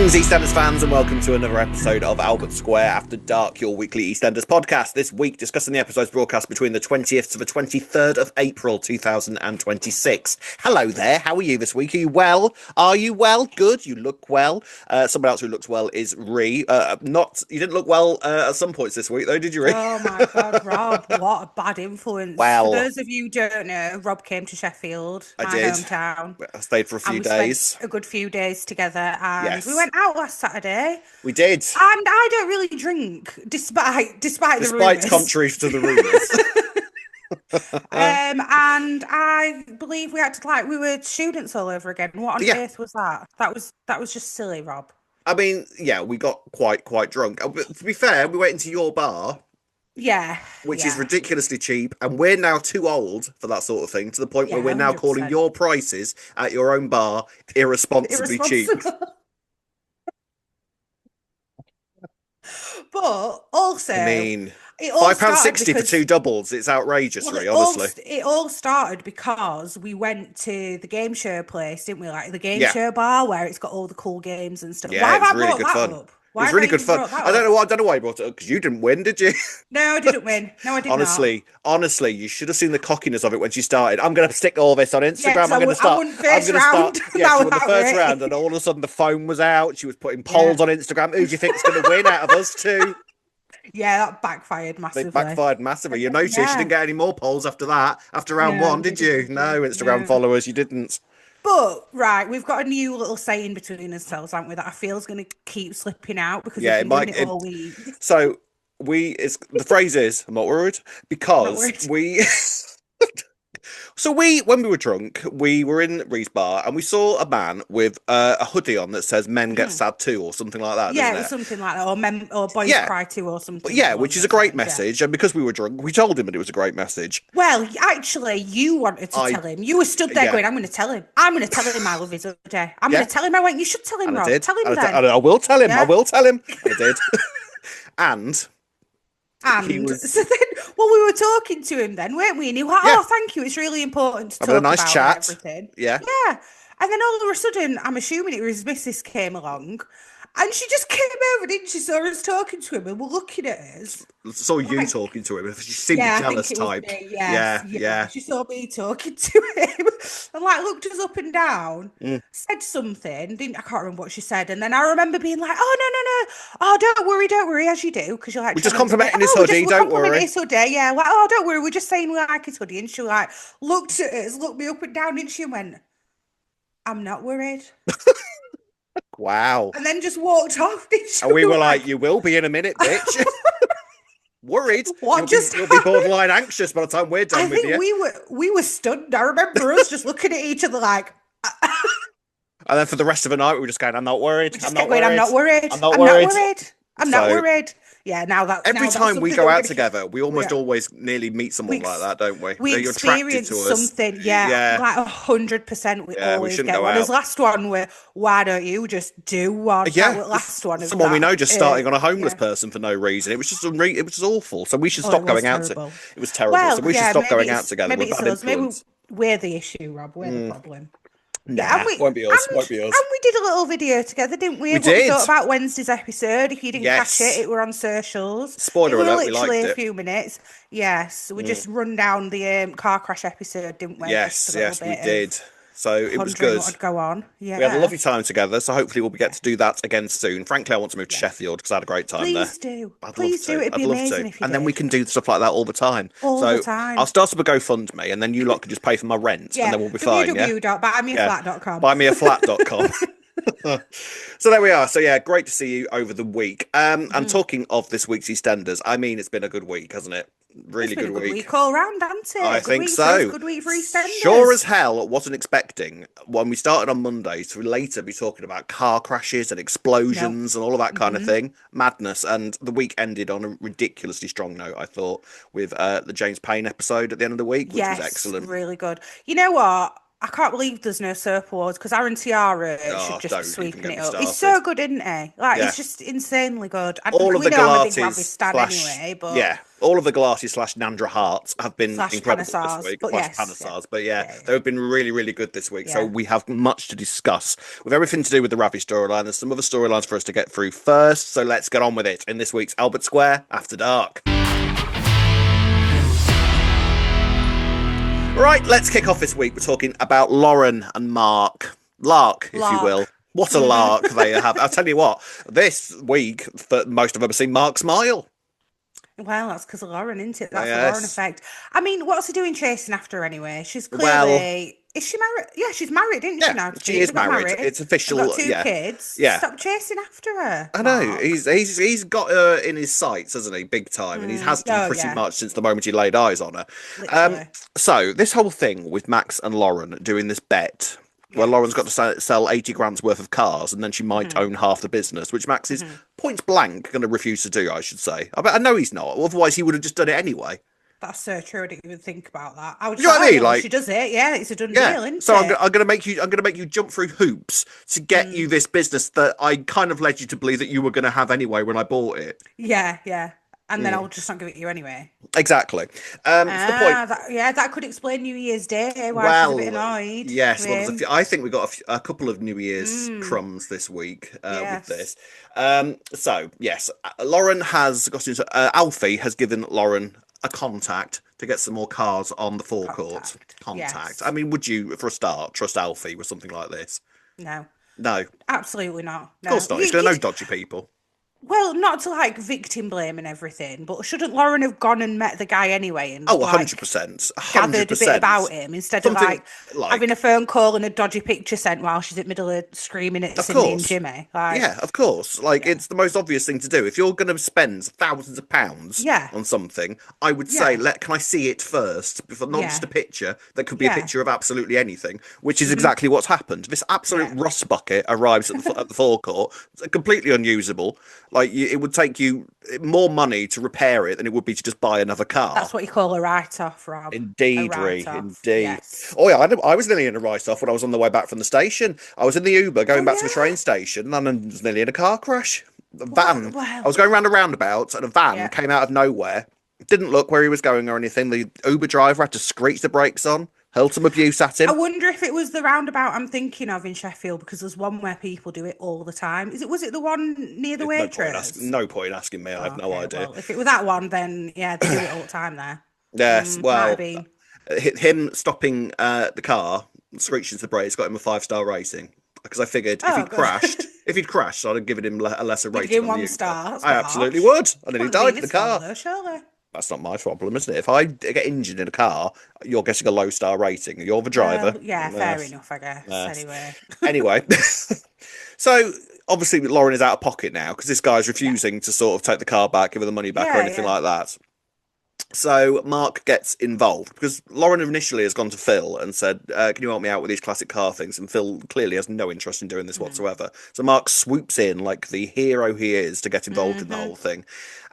Greetings, EastEnders fans, and welcome to another episode of Albert Square After Dark, your weekly EastEnders podcast. This week, discussing the episodes broadcast between the 20th to the 23rd of April, 2026. Hello there, how are you this week? Are you well? Are you well? Good, you look well. Someone else who looks well is Ree. You didn't look well at some points this week, though, did you, Ree? Oh my God, Rob, what a bad influence. Well, For those of you who don't know, Rob came to Sheffield, my hometown. I stayed for a few and we days. Spent a good few days together, and Yes. we went out last Saturday. We did. And I don't really drink, despite the rumours. Contrary to the rumours. And I believe we acted like we were students all over again. What on earth was that? That was just silly, Rob. I mean, yeah, we got quite drunk. But to be fair, we went into your bar. Yeah. Which is ridiculously cheap, and we're now too old for that sort of thing, to the point where we're now 100%. calling your prices at your own bar irresponsibly cheap. But also, I mean, £5.60 for two doubles. It's outrageous, Ray, honestly. It all started because we went to the game show place, didn't we? Like the game show bar where it's got all the cool games and stuff. Yeah, Why it was have I really brought good that fun. up? It was really good fun. I don't know why you brought it up, because you didn't win, did you? No, I didn't win. No, I did Honestly, you should have seen the cockiness of it when she started. I'm going to stick all this on Instagram. Yeah, I'm going to start. I won first round. Yeah, she won the first round, and all of a sudden the phone was out. She was putting polls on Instagram. Who do you think's going to win out of us two? Yeah, that backfired massively. They backfired massively. You noticed you didn't get any more polls after that, after round one, did you? No, Instagram followers, you didn't. But, right, we've got a new little saying between ourselves, haven't we, that I feel is going to keep slipping out because we've been doing it all week. So, the phrase is, I'm not worried, because we... So when we were drunk, we were in Ree's bar and we saw a man with a hoodie on that says "Men get sad too" or something like that. Yeah, it was something like that, or boys cry too, or something. Yeah, which is a great message. And because we were drunk, we told him that it was a great message. Well, actually, you wanted to tell him. You were stood there going, "I'm going to tell him. I'm going to tell him I love his hoodie. I'm going to tell him." I went, "You should tell him, Rob. Tell him then." I will tell him. I will tell him. I did. And so then, well, we were talking to him then, weren't we? And he was like, "Oh, thank you. It's really important to talk a nice about chat. Everything." Yeah. And then all of a sudden, I'm assuming it was his missus came along, and she just came over, didn't she? Saw us talking to him, and we're looking at us. Saw you talking to him. She seemed a jealous type. Yeah. She saw me talking to him, and looked us up and down, said something. I can't remember what she said, and then I remember being like, "Oh no, oh don't worry, as you do, because you're like we're just complimenting his hoodie. Don't worry, his hoodie, yeah. Like, oh, don't worry, we're just saying we like his hoodie." And she looked at us, looked me up and down, and she went, "I'm not worried." Wow. And then just walked off, did she? And we were like, "You will be in a minute, bitch." Worried. You'll be borderline anxious by the time we're done with you. I think we were stunned. I remember us just looking at each other like. And then for the rest of the night, we were just going, "I'm not worried. I'm not worried. I'm not worried. I'm not worried. I'm not worried." Yeah, every time we go out together, we almost always nearly meet someone like that, don't we? We experience something, like 100%. We always get one. This last one, why don't you just do one? Yeah, last one. Someone we know just starting on a homeless person for no reason. It was just it was just awful. So we should stop going out. It was terrible. So we should stop going out together. Maybe we're the issue, Rob. We're the problem. Nah, won't be us. And we did a little video together, didn't we? We did. We thought about Wednesday's episode. If you didn't catch it were on socials. Spoiler alert, we liked it. A few minutes. Yes, we just run down the car crash episode, didn't we? Yes, we did. So it was good. What would go on. Yeah. We had a lovely time together, so hopefully we'll get to do that again soon. Frankly, I want to move to Sheffield because I had a great time there. Please do. Please do. It'd be amazing if you And then we can do stuff like that all the time. All the time. I'll start up a GoFundMe, and then you lot can just pay for my rent, and then we'll be fine. www.buymeaflat.com. Buymeaflat.com. So there we are. So yeah, great to see you over the week. And talking of this week's EastEnders, I mean, it's been a good week, hasn't it? Really good week all round, hasn't it? I think so. Good week for EastEnders. Sure as hell wasn't expecting when we started on Monday to later be talking about car crashes and explosions and all of that kind of thing. Madness. And the week ended on a ridiculously strong note, I thought, with the James Payne episode at the end of the week, which was excellent. Really good. You know what? I can't believe there's no soap awards because Aaron Tiara should Oh, just be don't even sweeping get it me up. He's started. so good, isn't he? Like, Yeah. he's just insanely good. And All of we the know I'm a big Ravi Galatis stan anyway, but all of the Galatis / Nandra Hearts have been slash incredible this Panasars. week. But Slash yes, yeah. Panasars, but yeah, Yeah, they have been really, really good this week. So yeah. we have much to discuss with everything to do with the Ravi storyline. There's some other storylines for us to get through first. So let's get on with it in this week's Albert Square After Dark. Right, let's kick off this week. We're talking about Lauren and Mark. Lark, if you will. What a lark they have. I'll tell you what, this week, for most of them have seen Mark smile. Well, that's because of Lauren, isn't it? That's the Lauren effect. I mean, what's he doing chasing after her anyway? She's clearly... Is she married? Yeah, she's married, isn't she now? She is married. It's official. Got two kids. Yeah. Stop chasing after her. I know. He's got her in his sights, hasn't he? Big time. And he has done pretty much since the moment he laid eyes on her. So this whole thing with Max and Lauren doing this bet where Lauren's got to sell 80 grand's worth of cars and then she might own half the business, which Max is point blank going to refuse to do, I should say. I know he's not. Otherwise, he would have just done it anyway. That's so true. I didn't even think about that. I would. You know what I mean? Like she does it. Yeah, it's a done deal, isn't so it? I'm gonna make you jump through hoops to get you this business that I kind of led you to believe that you were gonna have anyway when I bought it. Yeah, yeah. And then I'll just not give it to you anyway. Exactly. The point. That could explain New Year's Day. Why she's a bit annoyed. Yes. Well, I think we got a couple of New Year's crumbs this week with this. So yes, Lauren has got into. Alfie has given Lauren a contact to get some more cars on the forecourt. Contact. Yes. I mean, would you, for a start, trust Alfie with something like this? No. No. Absolutely not. No. Of course not. He's going to know dodgy people. Well, not to like victim blame and everything, but shouldn't Lauren have gone and met the guy anyway and 100%, gathered a bit about him instead of like having a phone call and a dodgy picture sent while she's in the middle of screaming at Cindy and Jimmy? Yeah, of course. It's the most obvious thing to do. If you're going to spend thousands of pounds on something, I would say, can I see it first? Before, not just a picture. That could be a picture of absolutely anything, which is exactly what's happened. This absolute rust bucket arrives at the forecourt, completely unusable. It would take you more money to repair it than it would be to just buy another car. That's what you call a write-off, Rob. Indeed, indeed. Yes. Oh yeah, I was nearly in a write-off when I was on the way back from the station. I was in the Uber going back to the train station, and I was nearly in a car crash. A van. I was going round a roundabout, and a van came out of nowhere. Didn't look where he was going or anything. The Uber driver had to screech the brakes on. Hurled some abuse at him. I wonder if it was the roundabout I'm thinking of in Sheffield, because there's one where people do it all the time. Was it the one near the Waitrose? No point in asking me. I have no idea. Well, if it was that one, then yeah, they do it all the time there. Yes, well, him stopping the car, screeching to the brakes, got him a 5-star rating. Because I figured if he'd crashed, I'd have given him a lesser rating. Give him 1 star. I absolutely would. And then he died in the car. Though, surely. That's not my problem, isn't it? If I get injured in a car, you're getting a low star rating. You're the driver. Fair enough, I guess. Anyway. So, obviously, Lauren is out of pocket now because this guy's refusing to sort of take the car back, give her the money back or anything like that. So, Mark gets involved because Lauren initially has gone to Phil and said, can you help me out with these classic car things? And Phil clearly has no interest in doing this whatsoever. So, Mark swoops in like the hero he is to get involved in the whole thing.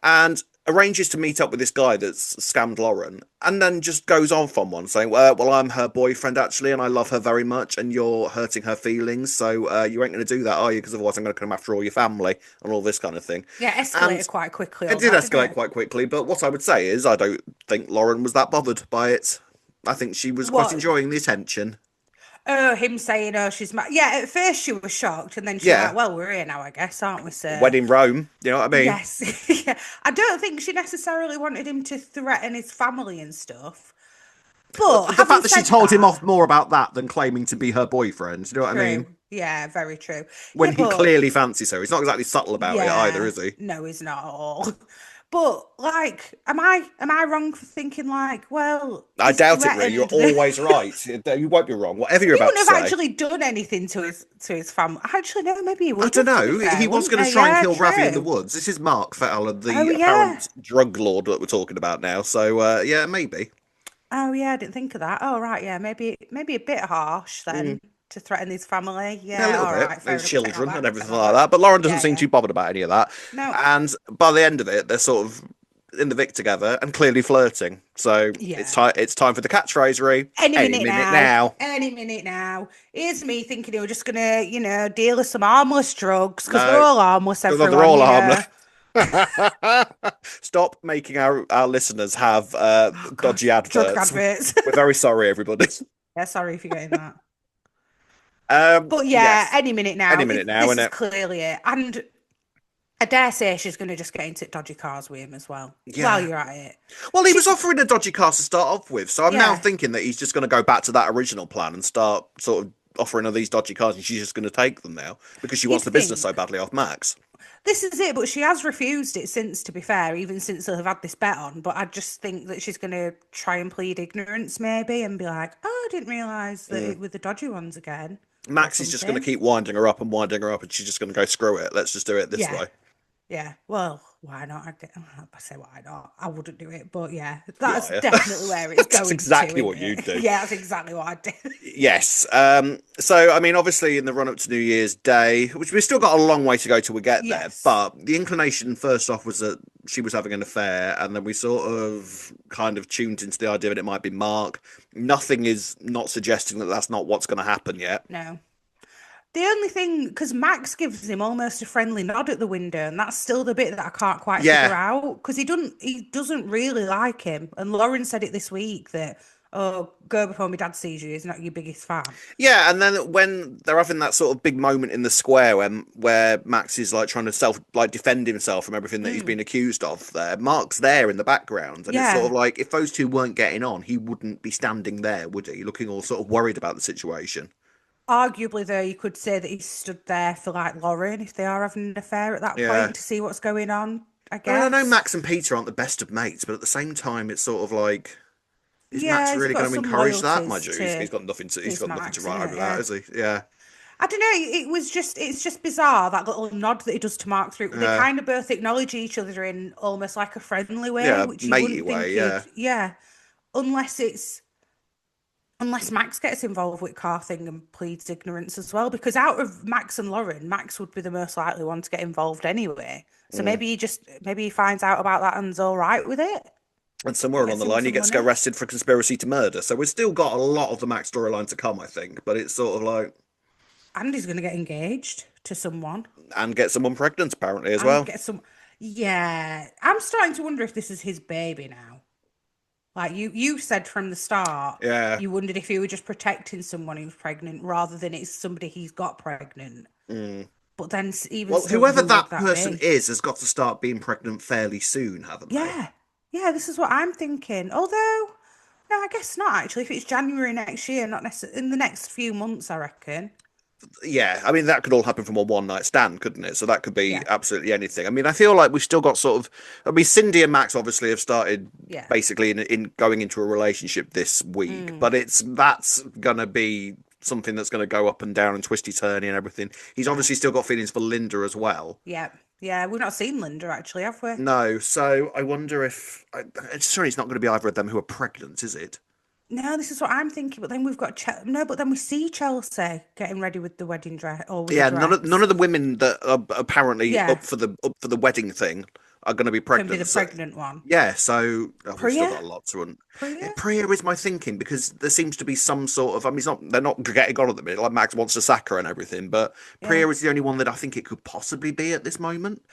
And arranges to meet up with this guy that's scammed Lauren, and then just goes on from one saying, well, I'm her boyfriend actually, and I love her very much, and you're hurting her feelings, so you ain't going to do that, are you? Because otherwise I'm going to come after all your family and all this kind of thing. Yeah, escalated quite quickly. It did escalate quite quickly, but what I would say is I don't think Lauren was that bothered by it. I think she was quite enjoying the attention. Oh, him saying, she's mad. Yeah, at first she was shocked, and then she's like, well, we're here now, I guess, aren't we, sir? When in Rome, you know what I mean? Yes. Yeah. I don't think she necessarily wanted him to threaten his family and stuff. But the fact that she told him off more about that than claiming to be her boyfriend, you know what I mean? Yeah, very true. When he clearly fancies her. He's not exactly subtle about it either, is he? No, he's not at all. But am I wrong for thinking well? I doubt it. Really, you're always right. You won't be wrong. Whatever you're about to say. He wouldn't have actually done anything to his family. Actually, no, maybe he would. I don't know. He was going to try and kill Ravi in the woods. This is Mark Fowler, the apparent drug lord that we're talking about now. So maybe. Oh yeah, I didn't think of that. Oh right, yeah, maybe a bit harsh then. To threaten his family, a little bit, his children and everything like that. But Lauren doesn't seem too bothered about any of that. No. And by the end of it, they're sort of in the Vic together and clearly flirting. So Yeah. it's time for the catchphrase, Ree. Any Any minute minute now. now. Any minute now. Here's me thinking they were just gonna, deal with some harmless drugs because they're No, all harmless, they're everyone, all harmless. Stop making our listeners have Oh God, dodgy drug adverts. adverts. We're very sorry, everybody. Yeah, sorry if you're getting that. But yeah, Yes, any minute now. any minute now, This isn't is it? clearly it. And I dare say she's going to just get into dodgy cars with him as well. While Yeah. you're at it. Well, he was offering a dodgy car to start off with, so I'm now Yeah. thinking that he's just going to go back to that original plan and start sort of offering her these dodgy cars, and she's just going to take them now because she You'd wants the business think. so badly off Max. This is it, but she has refused it since, to be fair, even since they've had this bet on. But I just think that she's going to try and plead ignorance, maybe, and be like, oh, I didn't realise that it were the dodgy ones again. Or Max is just going to something. keep winding her up and winding her up, and she's just going to go, screw it, let's just do it this Yeah. way. Yeah, well, why not? I say why not. I wouldn't do it, but yeah, that's Liar. definitely where it's going. That's exactly to, what isn't you'd it? do. Yeah, that's exactly what I'd do. Yes. So, I mean, obviously, in the run up to New Year's Day, which we've still got a long way to go till we get there, Yes. but the inclination first off was that she was having an affair, and then we sort of kind of tuned into the idea that it might be Mark. Nothing is not suggesting that that's not what's going to happen yet. No. The only thing, because Max gives him almost a friendly nod at the window, and that's still the bit that I can't quite figure Yeah. out. Because he doesn't really like him. And Lauren said it this week that, oh, go before my dad sees you. He's not your biggest fan. Yeah, and then when they're having that sort of big moment in the square where Max is like trying to defend himself from everything that he's been accused of, there Mark's there in the background, and it's sort Yeah. of like if those two weren't getting on, he wouldn't be standing there, would he? Looking all sort of worried about the situation. Arguably, though, you could say that he stood there for like Lauren if they are having an affair at that Yeah. point to see what's going on. I I mean, I know guess. Max and Peter aren't the best of mates, but at the same time, it's sort of like, is Max Yeah, he's really got going to some encourage that? Mind loyalties you, to he's got nothing to his Max, write isn't over it? that, Yeah. has he? Yeah. I don't know. It's just bizarre that little nod that he does to Mark through. They kind of both acknowledge each other in almost like a friendly way, Yeah, which you matey wouldn't think way, he'd. yeah. Yeah, unless it's unless Max gets involved with car thing and pleads ignorance as well. Because out of Max and Lauren, Max would be the most likely one to get involved anyway. So maybe he finds out about that and's all right with it. And somewhere along Gets the him line, he some gets to go money. arrested for conspiracy to murder. So we've still got a lot of the Max storyline to come, I think. But it's sort of like, And he's going to get engaged to someone and get someone pregnant apparently as and well. get some. Yeah, I'm starting to wonder if this is his baby now. Like you said from the start, Yeah. you wondered if he were just protecting someone who's pregnant rather than it's somebody he's got pregnant. But then even Well, still, whoever who would that that person be? is has got to start being pregnant fairly soon, haven't they? Yeah, yeah, this is what I'm thinking. Although, no, I guess not actually. If it's January next year, not necessarily in the next few months, I reckon. Yeah, I mean that could all happen from a one night stand, couldn't it? So that could be Yeah, absolutely anything. I mean, I feel like we've still got sort of. I mean, Cindy and Max obviously have started yeah. basically in going into a relationship this week, but that's gonna be something that's gonna go up and down and twisty turny and everything. He's obviously still got feelings for Linda as well. Yeah, yeah, we've not seen Linda actually, have we? No, so I wonder if. Sorry, it's not going to be either of them who are pregnant, is it? No, this is what I'm thinking. But then we've got no, but then we see Chelsea getting ready with the wedding dress or with the Yeah, none dress. of the women that are apparently Yeah, up for the wedding thing are going to be can be the pregnant. So, pregnant one. yeah, so we've still Priya, got a lot to run. Priya. Priya is my thinking because there seems to be some sort of. I mean, they're not getting on at the minute. Like Max wants to sack her and everything, but Yeah. Priya is the only one that I think it could possibly be at this moment.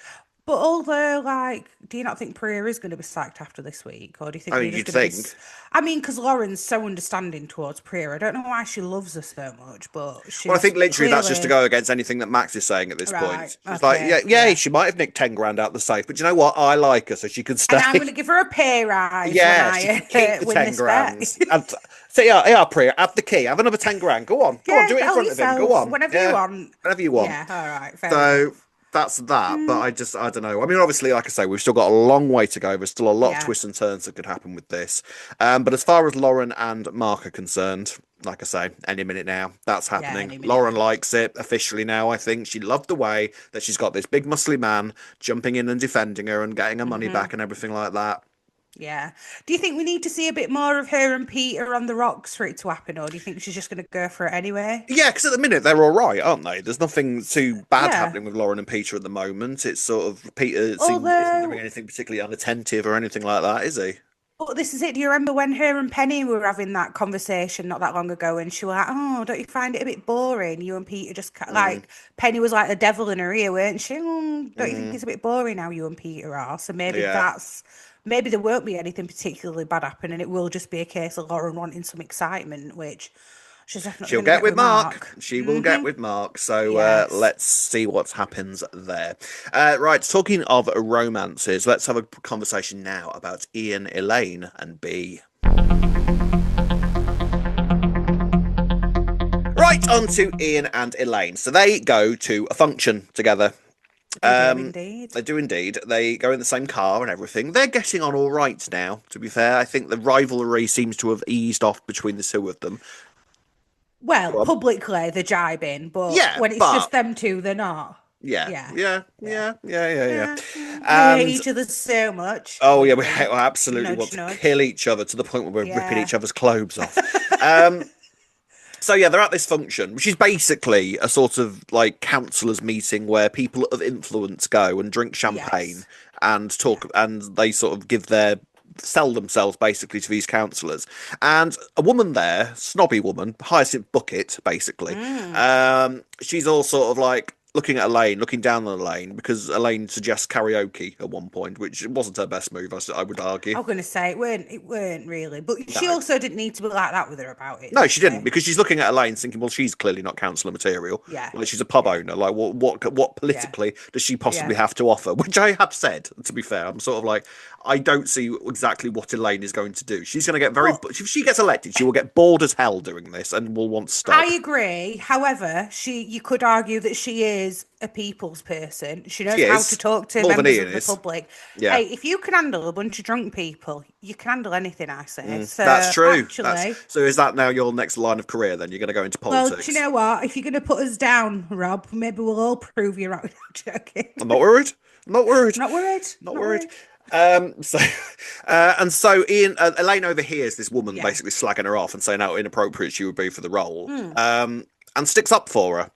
But although, like, do you not think Priya is going to be sacked after this week, or do you think I they're mean, just you'd going to be? think. I mean, because Lauren's so understanding towards Priya. I don't know why she loves her so much, but Well, I she's think literally that's just to clearly go against anything that Max is saying at this right. point. It's like, Okay, yeah, yeah. she might have nicked 10 grand out the safe, but you know what? I like her, so she can And stay. I'm going to give her a pay rise when Yeah, she can keep I the win 10 this grand. bet. And so, yeah, Priya, have the key. Have another 10 grand. Go on. Go on, Yeah, do it in help front of him. Go yourself on. whenever you Yeah, want. whatever you want. Yeah, all right, fair So enough. that's that. But I don't know. I mean, obviously, like I say, we've still got a long way to go. There's still a lot of Yeah, twists and turns that could happen with this. But as far as Lauren and Mark are concerned, like I say, any minute now, that's yeah, happening. any minute Lauren now. likes it officially now, I think. She loved the way that she's got this big muscly man jumping in and defending her and getting her money back and everything like that. Yeah. Do you think we need to see a bit more of her and Peter on the rocks for it to happen, or do you think she's just going to go for it anyway? Yeah, because at the minute they're all right, aren't they? There's nothing too bad Yeah. happening with Lauren and Peter at the moment. It's sort of Peter isn't doing Although, anything particularly unattentive or anything like that, is he? but this is it. Do you remember when her and Penny were having that conversation not that long ago, and she was like, "Oh, don't you find it a bit boring? You and Peter just Mm, like Penny was like the devil in her ear, weren't she? Don't you think mm, it's a bit boring how you and Peter are? So yeah. maybe there won't be anything particularly bad happen, and it will just be a case of Lauren wanting some excitement, which she's definitely She'll going to get get with with Mark. Mark. She will get with Mark. So Yes. let's see what happens there. Right, talking of romances, let's have a conversation now about Ian, Elaine, and B. Right, on to Ian and Elaine. So they go to a function together. They do indeed. They do indeed. They go in the same car and everything. They're getting on all right now, to be fair. I think the rivalry seems to have eased off between the two of them. Well, Go on. publicly they're jibing, but Yeah, when it's but just them two, they're not. yeah, Yeah. yeah, Yeah. yeah, yeah, yeah, yeah. Yeah. They hate And each other so much. oh yeah, Wink, we wink. absolutely want Nudge, to kill nudge. each other to the point where we're ripping Yeah. each other's clothes off. Um, So yeah, they're at this function, which is basically a sort of like councillors meeting where people of influence go and drink champagne Yes. and Yeah. talk, and they sort of give their sell themselves basically to these councillors. And a woman there, snobby woman, Hyacinth Bucket, basically. Mm. She's all sort of like looking at Elaine, looking down on Elaine because Elaine suggests karaoke at one point, which wasn't her best move, I would argue. I was gonna say it weren't really, but she No. also didn't need to be like that with her about it, No, did she didn't, she? because she's looking at Elaine thinking, well, she's clearly not councillor material. Yeah. Like she's a pub Yeah. owner. Like what Yeah. politically does she Yeah. possibly have to offer? Which I have said, to be fair. I'm sort of like, I don't see exactly what Elaine is going to do. She's going to get very, But if she gets elected, she will get bored as hell doing this and will want to I stop. agree. However, you could argue that she is a people's person. She knows She how to is talk to more than members Ian of the is. public. Yeah. Hey, if you can handle a bunch of drunk people, you can handle anything, I say. So That's true. That's actually, so. Is that now your next line of career? Then you're going to go into well, do you politics. know what? If you're going to put us down, Rob, maybe we'll all prove you're right. Joking. I'm not worried. I'm not worried. Not worried. Not Not worried. worried. So, and so Ian, Elaine overhears this woman Yeah. basically slagging her off and saying how inappropriate she would be for the role, Hmm. and sticks up for her.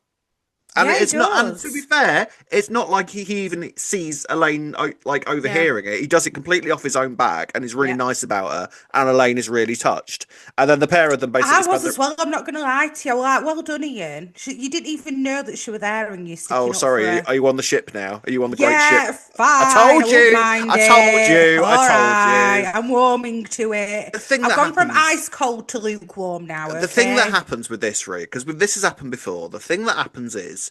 And Yeah, he it's not, and to be does. fair, it's not like he even sees Elaine like Yeah. overhearing it. He does it completely off his own back, and he's really Yeah. nice about her. And Elaine is really touched. And then the pair of them basically I spend was their. as well. I'm not going to lie to you. I was like, well done, Ian. You didn't even know that she was there and you're Oh, sticking up for sorry. her. Are you on the ship now? Are you on the great ship? Yeah, I fine. told I won't you. mind I told it. you. I All told right. you. I'm warming to it. The thing I've that gone from happens. ice cold to lukewarm now, The thing that okay? happens with this, Rick, because this has happened before. The thing that happens is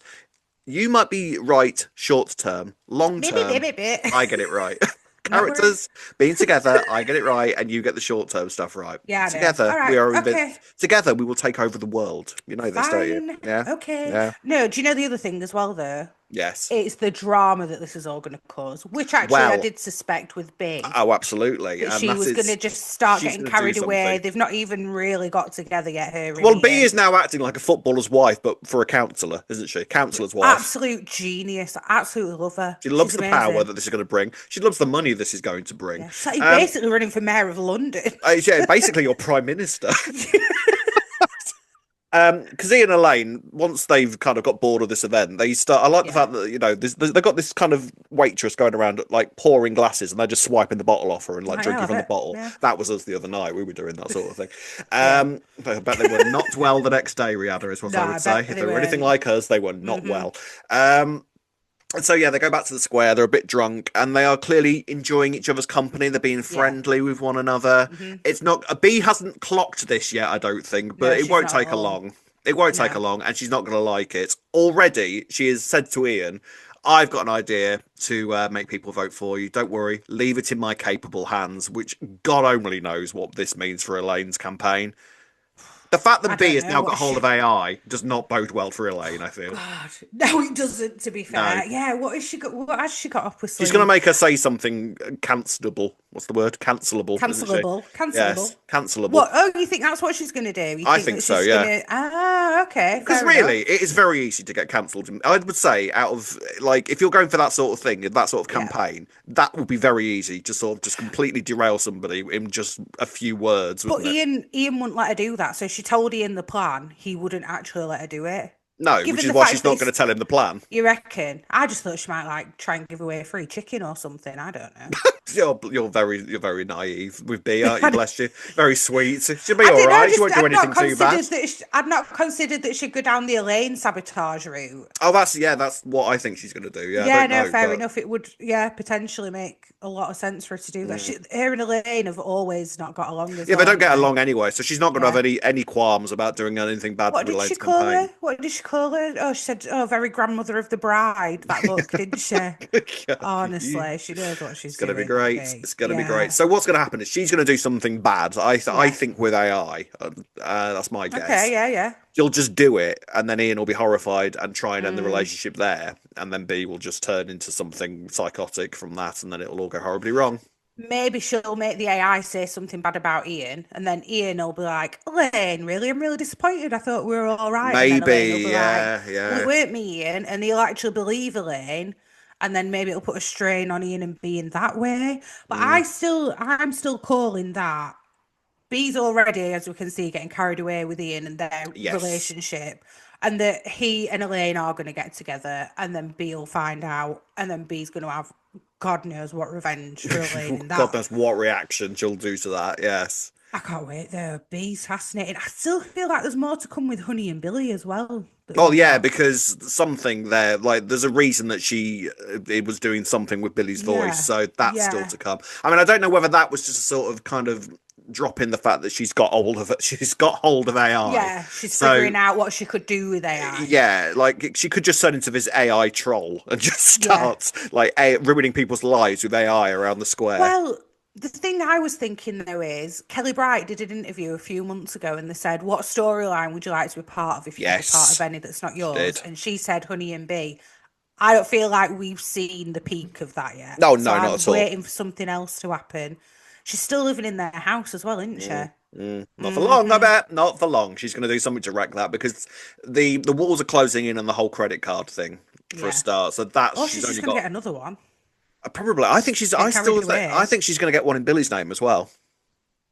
you might be right short term, long Bit, bit, bit, term. bit, bit. I get it right. Not worried. Characters being together, I get it right, and you get the short term stuff right. Yeah, I know. Together, All we right. are Okay. together. We will take over the world. You know this, don't you? Fine. Yeah, Okay. yeah, No, do you know the other thing as well, though? yes. It's the drama that this is all going to cause, which actually I Well, did suspect with B. oh, absolutely, That and she that was going to is just start she's getting going to do carried away. something. They've not even really got together yet, her and Well, B Ian. is now acting like a footballer's wife, but for a counsellor, isn't she? Counsellor's wife. Absolute genius. I absolutely love her. She She's loves the power amazing. that this is going to bring. She loves the money this is going to bring. Yeah, she's like Um, basically running for mayor of London. yeah, basically your prime minister. Because Ian and Elaine, once they've kind of got bored of this event, they start. I like the Yeah, fact that they've got this kind of waitress going around like pouring glasses, and they're just swiping the bottle off her and like I drinking love from the it. bottle. Yeah, That was us the other night. We were doing that sort of thing. yeah. I bet they were not well the next day. Rihanna is what No, I would I say. bet If they they were anything weren't. like us, they were not Hmm. well. And so yeah, they go back to the square. They're a bit drunk, and they are clearly enjoying each other's company. They're being Yeah. friendly with one another. Hmm. It's not a B hasn't clocked this yet, I don't think, No, but it she's won't not at take her all. long. It won't take her No. long, and she's not going to like it. Already, she has said to Ian, "I've got an idea to make people vote for you. Don't worry, leave it in my capable hands." Which God only knows what this means for Elaine's campaign. The fact I that B don't has know now got what hold she. of AI does not bode well for Elaine, I feel. God, no, it doesn't. To be No. fair, yeah. What has she got? What has she got up her She's going to sleeve? make her say something cancelable, what's the word? Cancelable, isn't she? Cancelable. Yes, cancelable. What? Oh, you think that's what she's going to do? I think so, yeah. Okay. Because really, it is very easy to get cancelled. I would say, out of like, if you're going for that sort of thing, that sort of campaign, that would be very easy to sort of just completely derail somebody in just a few words. But Ian wouldn't let her do that. So she told Ian the plan. He wouldn't actually let her do it. No, which is why she's not going to tell him the plan. You reckon? I just thought she might like try and give away a free chicken or something. I don't know. You're very naive with B, aren't you? Bless you. Very sweet. She'll be all right. She won't do anything too bad. I'd not considered that she'd go down the Elaine sabotage route. Oh, that's what I think she's going to do. Yeah. Yeah, no, fair enough. It would, potentially make a lot of sense for her to do that. Her and Elaine have always not got along. They don't get along anyway, so she's not going to have any qualms about doing anything bad for Elaine's campaign. What did she call her? Oh, she said, "Oh, very grandmother of the bride." That look, didn't she? Honestly, she knows what she's doing. It's going to be great. It's going to be great. So what's going to happen is she's going to do something bad. I think with AI. That's my guess. Okay, yeah. She'll just do it, and then Ian will be horrified and try and end the relationship there, and then B will just turn into something psychotic from that, and then it'll all go horribly wrong. Maybe she'll make the AI say something bad about Ian, and then Ian will be like, "Elaine, really? I'm really disappointed. I thought we were all right." Maybe, yeah. Well, it weren't me, Ian, and he'll actually believe Elaine, and then maybe it'll put a strain on Ian and being that way. But I'm still calling that. B's already, as we can see, getting carried away with Ian and their relationship, and that he and Elaine are going to get together, and then B will find out, and then B's going to have God knows what revenge for Elaine. And that. God knows what reaction she'll do to that. Yes, I can't wait though. B's fascinating. I still feel like there's more to come with Honey and Billy as well. Oh yeah, because something there, like there's a reason that it was doing something with Billy's voice, so that's still to come. I mean, I don't know whether that was just a sort of kind of drop in the fact that she's got hold of AI. Yeah, she's figuring out what she could do with AI. Yeah, like she could just turn into this AI troll and just start ruining people's lives with AI around the square. Well, the thing I was thinking though is Kelly Bright did an interview a few months ago, and they said, "What storyline would you like to be part of if you're part of any that's not yours?" And she said, "Honey and B." I don't feel like we've seen the peak of that yet. No, not at all. Waiting for something else to happen. She's still living in their house as well, isn't she? Not for long, I bet. Not for long. She's going to do something to wreck that because the walls are closing in on the whole credit card thing for a start. So that's she's only going to get another one. Probably. I think she's. I think she's going to get one in Billy's name as well.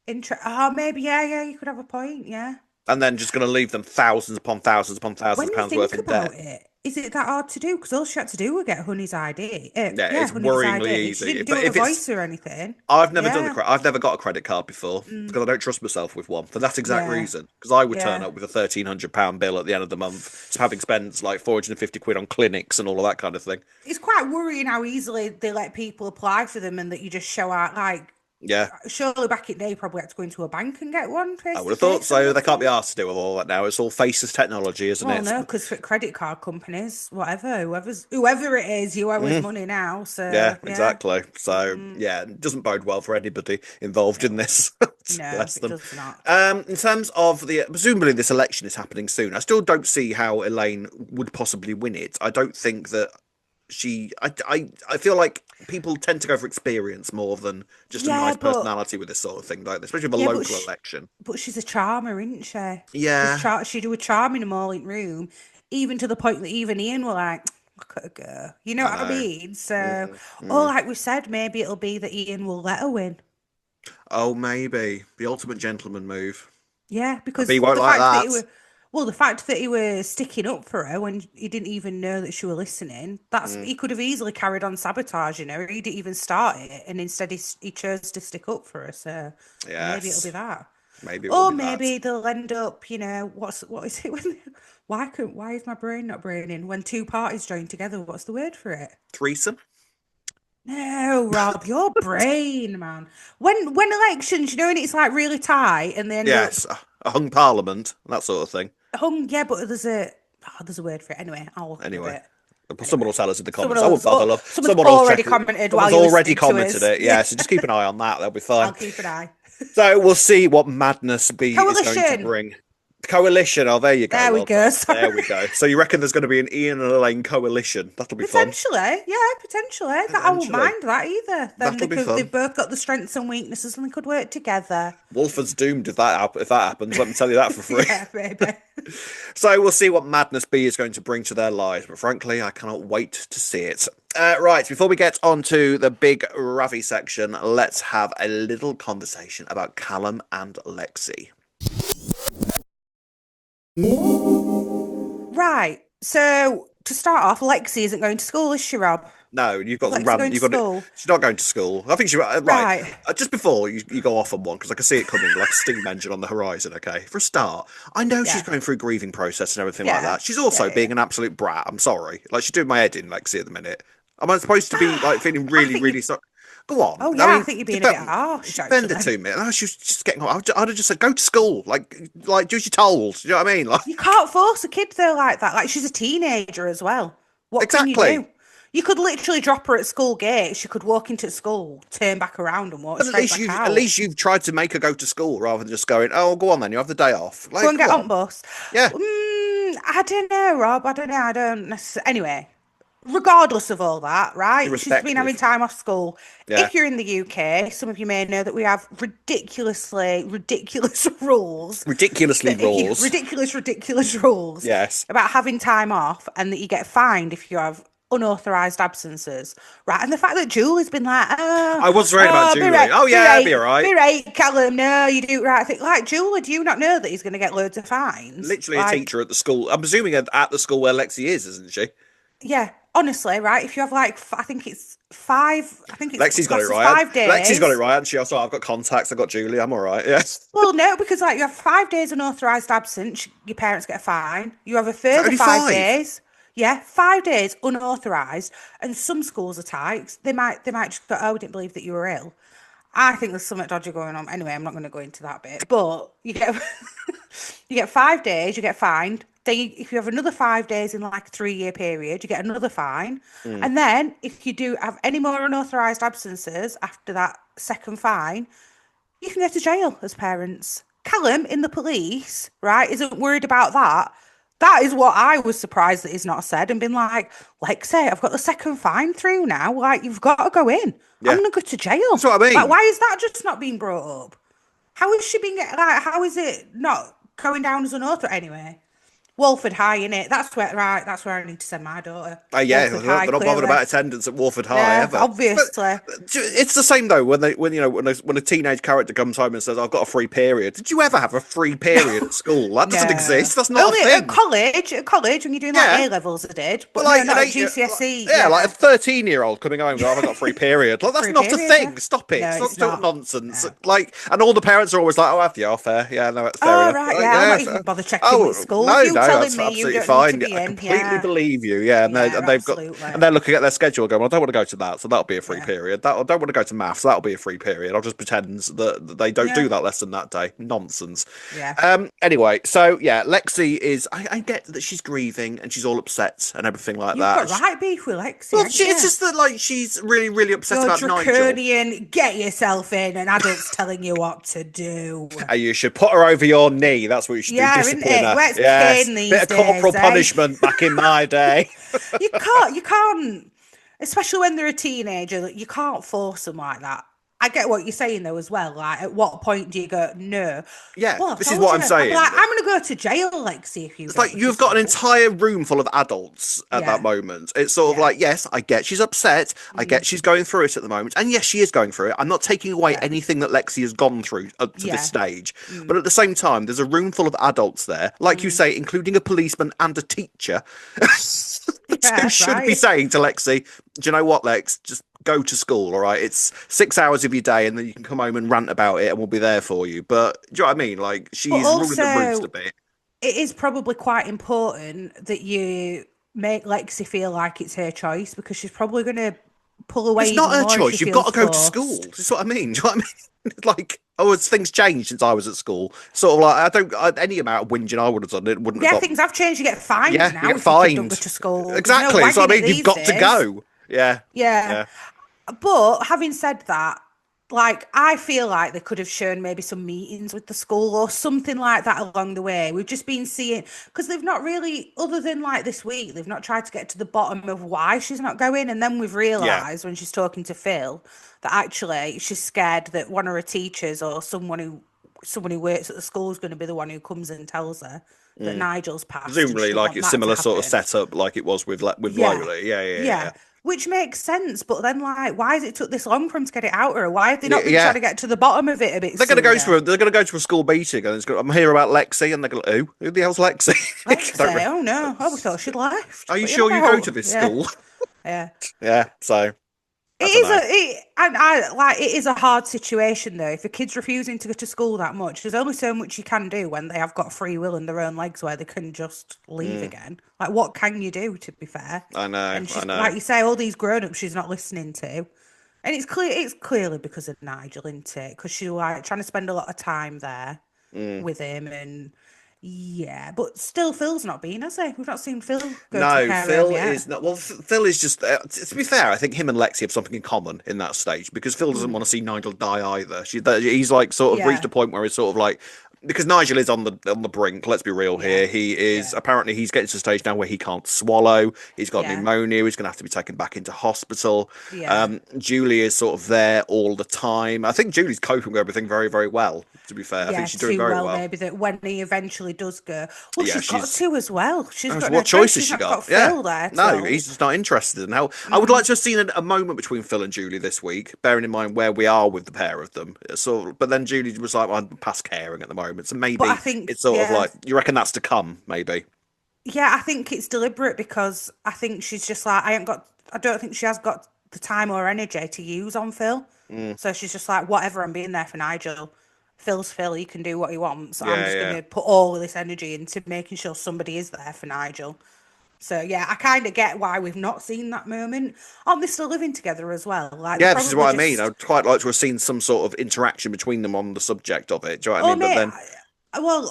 Maybe. Yeah. You could have a point. Yeah. And then just going to leave them thousands upon thousands upon thousands of pounds worth in debt. Is it that hard to do? Because all she had to do was get Honey's ID. It's worryingly easy. She didn't do a voice or anything. I've never I've never got a credit card before because I don't trust myself with one for that exact reason. Because I would turn up with a £1,300 bill at the end of the month, just having spent like 450 quid on clinics and all of that kind of thing. It's quite worrying how easily they let people apply for them and that you just show out like. Yeah. Surely back in the day, you probably had to go into a bank and get one. I would have thought so. They can't be asked to do with all that now. It's all faceless technology, isn't it? No, because for credit card companies, whoever it is, you owe us money now. So exactly. So it doesn't bode well for anybody involved in this. No, it does not. In terms of presumably this election is happening soon. I still don't see how Elaine would possibly win it. I don't think that. I feel like people tend to go for experience more than just a nice personality with this sort of thing, like especially with a local election. But she's a charmer, isn't she? Yeah. She do a charm in a morning room, even to the point that even Ian were like, look at her go. You know what I mean? So, like we said, maybe it'll be that Ian will let her win. Oh, maybe. The ultimate gentleman move. Yeah, because he won't like that. The fact that he was sticking up for her when he didn't even know that she was listening, he could have easily carried on sabotaging her. He didn't even start it, and instead he chose to stick up for her. So maybe it'll be that. Maybe they'll end up, what is it? Why is my brain not braining? When two parties join together, what's the word for it? Threesome? No, Rob, your brain, man. When elections, and it's like really tight, and then a hung parliament, that sort of thing. But there's a word for it. Anyway, I'll look at it. Someone will tell us in the comments. I won't bother, love. Someone's already commented it. Yeah, so just keep an eye on that. They'll be fine. I'll keep an eye. So we'll see what madness B is going to bring. Coalition. Oh, there you go. There we go. Sorry. There we go. So you reckon there's going to be an Ian and Elaine coalition? That'll be fun. Potentially, yeah, potentially. I won't mind that either. Then That'll be fun. They've both got the strengths and weaknesses, and they could work together. Wolford's doomed if that happens. Let me tell you that for free. Yeah, maybe. So we'll see what Madness B is going to bring to their lives. But frankly, I cannot wait to see it. Right, before we get on to the big Ravi section, let's have a little conversation about Callum and Lexi. Right. So to start off, Lexi isn't going to school, is she, Rob? No, you've got Lexi's the going to school. She's not going to school. I think she right. Right. Just before you go off on one, because I can see it coming like a steam engine on the horizon. Okay, for a start, I know she's going through grieving process and everything like that. She's also being an absolute brat. I'm sorry, like she's doing my head in, Lexi, at the minute. Am I supposed to be like feeling really sorry? Go on. Oh yeah, I think you're being a bit harsh. Bend it to me. No, she was just getting. I'd have just said, go to school. Like do as you're told. Do you know what I mean? Like you can't force a kid though like that. Like she's a teenager as well. What can you do? You could literally drop her at school gate. She could walk into school, turn back around, and walk straight back out. At least you've tried to make her go to school rather than just going, oh, go on then. You have the day off. Like, go and get on bus. Yeah. I don't know, Rob. I don't necessarily. Anyway. Regardless of all that, right? She's been having time off school. Yeah. If you're in the UK, some of you may know that we have ridiculous rules. Ridiculous rules. Yes. About having time off and that you get fined if you have unauthorised absences. Right. And the fact that Julie's been like, I was right about Julie. Oh, yeah, be all right. Be right, Callum. No, you do right. I think, like, Julie, do you not know that he's going to get loads of fines? Literally a teacher at the school. I'm presuming at the school where Lexi is, isn't she? Yeah. Honestly, right, if you have like, Lexi's got it right. 5 days. Lexi's got it right, and she also, I've got contacts, I've got Julie, I'm all right, yes. Well, no, because like you have 5 days unauthorised absence, your parents get a fine. You have a further 5 days. Yeah, 5 days unauthorised, and some schools are tight. They might just go, oh, we didn't believe that you were ill. I think there's something dodgy going on. Anyway, I'm not going to go into that bit, but you get 5 days, you get fined. Then if you have another 5 days in like a 3-year period, you get another fine. And then if you do have any more unauthorised absences after that second fine, you can go to jail as parents. Callum in the police, right, isn't worried about that. That is what I was surprised that he's not said and been like say, I've got the second fine through now. Like, you've got to go in. Yeah. I'm going to go to jail. That's what I mean. Like, why is that just not being brought up? How is she being, like, how is it not going down as an author anyway? Wolford High, innit? That's where I need to send my daughter. Yeah, they're not bothered about attendance at Wolford High ever. Obviously. But it's the same though when a teenage character comes home and says, "I've got a free period." Did you ever have a free period at school? That doesn't exist. That's not a thing. At college, when you're doing like A levels, I did, but like, not at GCSE. Like a 13-year-old coming home, I've got a free period. Like that's not a thing. Stop it. It's not nonsense. No. Like, and all the parents are always like, "Oh, have you off there? Yeah, no, it's fair enough." Right, I'm not even bother checking with school. No, that's absolutely fine. I completely believe you. Yeah, and they're looking at their schedule going, well, I don't want to go to that, so that'll be a free period. I don't want to go to maths, so that'll be a free period. I'll just pretend that they don't do that lesson that day. Nonsense. Yeah. Anyway, so yeah, Lexi is. I get that she's grieving and she's all upset and everything like that. You've got right beef with Lexi. Well, it's just that like she's really upset about draconian, Nigel. Get yourself in, and adults telling you what to do. You should put her over your knee. That's what you should do. Discipline her. Yes. Bit of corporal punishment back in my day. You can't, especially when they're a teenager, you can't force them like that. I get what you're saying though as well. Like, at what point do you go, no? Yeah, this is what I'm saying. I'm going to go to jail, Lexi, if you. It's like you've got an entire room full of adults at that moment. It's sort of like, yes, I get she's upset. I get she's going through it at the moment, and yes, she is going through it. I'm not taking away anything that Lexi has gone through up to this stage, but at the same time, there's a room full of adults there, like you say, including a policeman and a teacher, who should be saying to Lexi, "Do you know what, Lex? Just go to school, all right? It's 6 hours of your day, and then you can come home and rant about it, and we'll be there for you." But do you know what I mean? Like, she's ruined the roost a bit. It is probably quite important that you make Lexi feel like it's her choice, because she's probably going to pull away. It's not her choice. You've got to go to school. That's what I mean. Do you know what I mean? Like, has things changed since I was at school? Sort of like, any amount of whinging I would have done, it wouldn't have got... things have changed. You get fined now. You get fined. If you to school. Exactly. So I mean, you've got to go. Yeah. But having said that, like, I feel like they could have shown maybe some meetings with the school or something like that along the way. We've just been seeing, because they've not really, other than like this week, they've not tried to get to the bottom of why she's not going. And then we've Yeah. realised when she's talking to Phil that actually she's scared that one of her teachers or someone who works at the school is going to be the one who comes and tells her that Nigel's passed. And she Presumably, doesn't like want it's that to similar sort of happen. setup, like it was with Yeah. Lowry. Yeah, yeah, Yeah. Which makes sense, but then like, why has it took this long for him to get it out of her? Why have they not been yeah. trying to get to the bottom of it a bit They're going to go sooner? to a school meeting, and I'm here about Lexi, and they're going, who the hell's Lexi? Lexi, oh no, I thought she'd left. Are you But sure you go to know. this Yeah. school? Yeah. Yeah, so It I don't is know. and I like it is a hard situation though. If a kid's refusing to go to school that much, there's only so much you can do when they have got free will and their own legs where they can just leave again. Like, what can you do, to be fair? I know, And she's I know. like you say, all these grown-ups she's not listening to. And it's clearly because of Nigel, isn't it? Because she's like trying to spend a lot of time there with him, and yeah, but still Phil's not been, has he? We've not seen Phil go to the No, care home Phil yet. is not. Well, Phil is just. To be fair, I think him and Lexi have something in common in that stage because Phil doesn't want to see Nigel die either. He's like sort of reached Yeah. a point where he's sort of like, because Nigel is on the brink. Let's be real Yeah. here. He is Yeah. apparently he's getting to the stage now where he can't swallow. He's got Yeah. pneumonia. He's going to have to be taken back into hospital. Yeah. Julie is sort of there all the time. I think Julie's coping with everything very, very well. To be fair, I Yeah, think she's doing too very well, well. maybe that when he eventually does go, well, Yeah, she's got to as well. She's got no what choice choice. has She's she not got? Phil there. No, So. he's just not interested. And how I would like to have seen a moment between Phil and Julie this week, bearing in mind where we are with the pair of them. So, but then Julie was like, "I'm past caring at the moment," so maybe But I think, it's sort of yeah, like you reckon that's to come, maybe. yeah, I think it's deliberate because I think she's just like, I don't think she has got the time or energy to use on Phil. So she's just like, whatever, I'm being there for Nigel. Phil's Phil, he can do what he wants. I'm Yeah, just going yeah. to put all of this energy into making sure somebody is there for Nigel. So yeah, I kind of get why we've not seen that moment. Aren't they still living together as well? Like, they Yeah, this is probably what I mean. just, I'd quite like to have seen some sort of interaction between them on the subject of it. Do you know what I or mean? But then,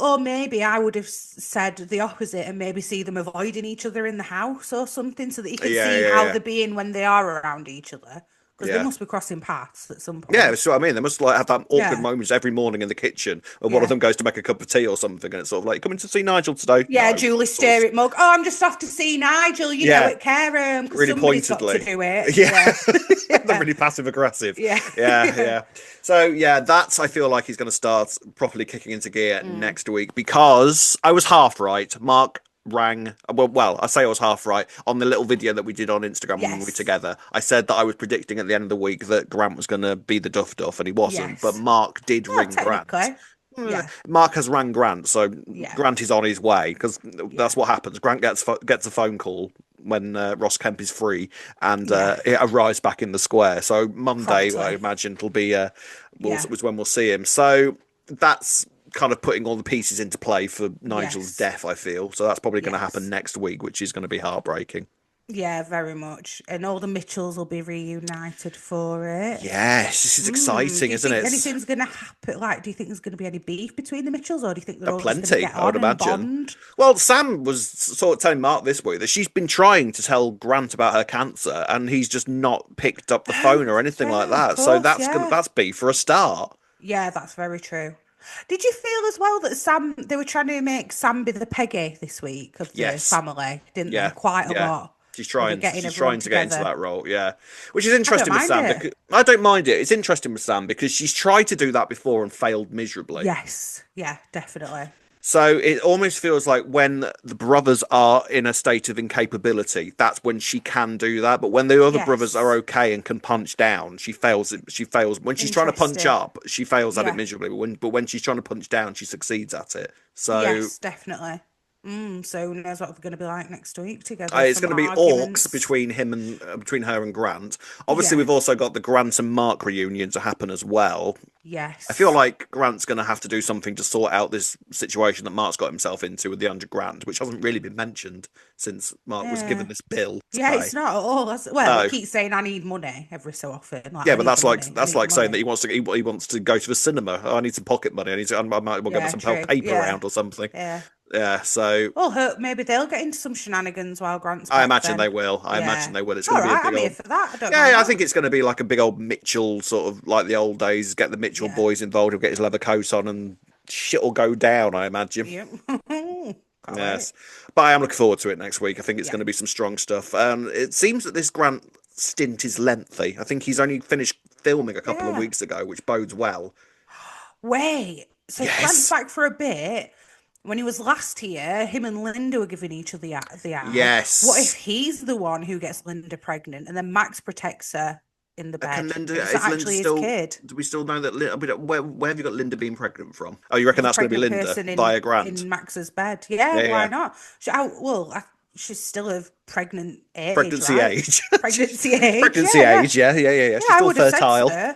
or maybe I would have said the opposite and maybe see them avoiding each other in the house or something, so that you can yeah, see yeah, how yeah, they're being when they are around each other, because they yeah. must be crossing paths at some Yeah, point. that's what I mean. They must like have that awkward Yeah, moments every morning in the kitchen, and one of yeah. them goes to make a cup of tea or something, and it's sort of like, "Coming to see Nigel today?" Yeah, No, Julie sort of, stare at Mug. Oh, I'm just off to see Nigel, yeah, at care home, because really somebody's got to pointedly. do it. Yeah, Yeah. they're Yeah. really passive aggressive. Yeah. Yeah, Yeah. yeah. So yeah, that's I feel like he's going to start properly kicking into gear Mm. next week because I was half right. Mark rang. Well, I say I was half right on the little video that we did on Instagram when we were Yes. together. I said that I was predicting at the end of the week that Grant was going to be the duff, and he wasn't. But Yes. Mark did Well, ring Grant. technically. Yeah. Mark has rang Grant, so Yeah. Grant is on his way because Yeah. that's what happens. Grant gets a phone call when Ross Kemp is free, and Yeah. it arrives back in the square. So Monday, I Promptly. imagine, it'll be Yeah. was when we'll see him. So that's kind of putting all the pieces into play for Nigel's Yes. death. I feel so that's probably going to happen Yes. next week, which is going to be heartbreaking. Yeah, very much. And all the Mitchells will be reunited for it. Yes, this is exciting, Do you isn't think it? anything's going to happen? Like, do you think there's going to be any beef between the Mitchells, or do you think they're all just going to Plenty, get I would on and imagine. bond? Well, Sam was sort of telling Mark this week that she's been trying to tell Grant about her cancer, and he's just not picked up the phone or anything like Yeah, of that. So course, yeah. that's beef for a start. Yeah, that's very true. Did you feel as well that they were trying to make Sam be the Peggy this week of the Yes. family, didn't Yeah, they? Quite a yeah. lot. She's They were trying. getting She's everyone trying to get into together. that role. Yeah, which is I don't interesting with mind Sam. it. Because I don't mind it. It's interesting with Sam because she's tried to do that before and failed miserably. Yes, yeah, definitely. So it almost feels like when the brothers are in a state of incapability, that's when she can do that. But when the other brothers Yes. are okay and can punch down, she fails. She fails when she's trying to punch Interesting. up. She fails at it Yeah. miserably. But when she's trying to punch down, she succeeds at it. So Yes, definitely. So who knows what we're going to be like next week together? it's Some going to be arguments. orcs between her and Grant. Obviously, Yeah. we've also got the Grant and Mark reunion to happen as well. Yes. I feel like Grant's going to have to do something to sort out this situation that Mark's got himself into with the 100 grand, which hasn't really been mentioned since Mark was given this bill to Yeah, pay. it's not at all. Well, No. he keeps saying I need money every so often. Like, Yeah, I but need that's the like money, I that's need like the saying that money. he wants to go to the cinema. Oh, I need some pocket money. I might as well Yeah, get some true. paper Yeah. around or something. Yeah. Yeah, so Well, maybe they'll get into some shenanigans while Grant's I back imagine then. they will. I Yeah. imagine they will. It's All going to be a right, big I'm here old. for that. I don't mind Yeah, I that. think it's going to be like a big old Mitchell sort of like the old days. Get the Mitchell Yeah. boys involved. He'll get his leather coat on, and shit will go down. I imagine. Yep. Can't wait. Yes, but I am looking forward to it next week. I think it's Yeah. going to be some strong stuff. It seems that this Grant stint is lengthy. I think he's only finished filming a couple of Yeah. weeks ago, which bodes well. Wait. So if Grant's Yes, back for a bit, when he was last here, him and Linda were giving each other the eye. What if yes. he's the one who gets Linda pregnant and then Max protects her in the Can bed, Linda? but it's not Is Linda actually his still? kid? Do we still know that? Where have you got Linda being pregnant from? Oh, you reckon The that's going to be pregnant Linda person via in Grant? Max's bed. Yeah, Yeah, why yeah. not? She's still of pregnant age, Pregnancy right? age. Pregnancy age. Pregnancy Yeah, yeah. age. Yeah, yeah, yeah, yeah. Yeah, She's I still would have said fertile. so. Yeah,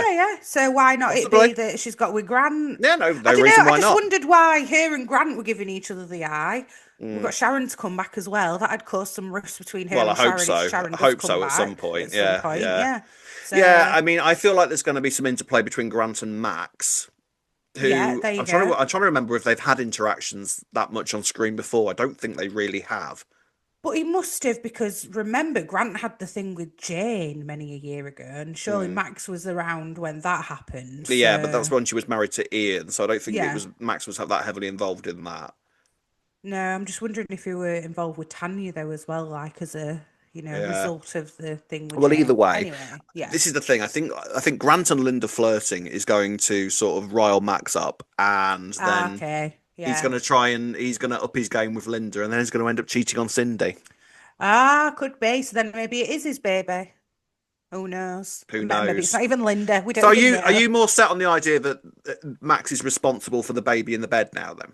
Yeah, yeah. So why not it possibly. be that she's got with Grant? Yeah, no, I no don't know. reason I why just not. wondered why her and Grant were giving each other the eye. We've got Sharon to come back as well. That'd cause some rifts between her Well, I and hope Sharon if so. Sharon I does hope come so at some back point. at some Yeah, point. yeah, Yeah. yeah. So I mean, I feel like there's going to be some interplay between Grant and Max. yeah, Who there you go. I'm trying to remember if they've had interactions that much on screen before. I don't think they really have. But he must have, because remember, Grant had the thing with Jane many a year ago, and surely Hmm. Max was around when that happened. Yeah, but that's So, when she was married to Ian, so I don't think it yeah. was Max was that heavily involved in that. No, I'm just wondering if you were involved with Tanya, though, as well, like as a, Yeah. result of the thing with Well, either Jane. way, Anyway, yeah. this is the thing. I think Grant and Linda flirting is going to sort of rile Max up, and Ah, then okay. Yeah. he's going to up his game with Linda, and then he's going to end up cheating on Cindy. Ah, could be. So then maybe it is his baby. Who knows? Who Maybe it's knows? not even Linda. We So don't even are know. you more set on the idea that Max is responsible for the baby in the bed now? Then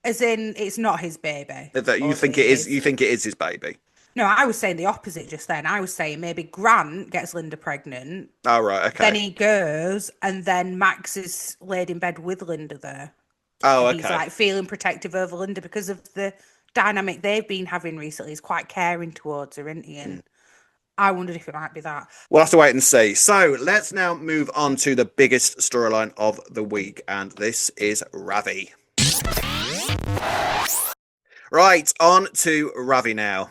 As in, it's not his baby, that you or that think it it is? is. You think it is his baby? No, I was saying the opposite just then. I was saying maybe Grant gets Linda pregnant. Oh right, Then okay. he goes, and then Max is laid in bed with Linda there. Oh And he's okay. like feeling protective over Linda because of the dynamic they've been having recently. He's quite caring towards her, isn't he? And I wondered if it might be that. We'll have to wait and see. So let's now move on to the biggest storyline of the week, and this is Ravi. Right, on to Ravi now.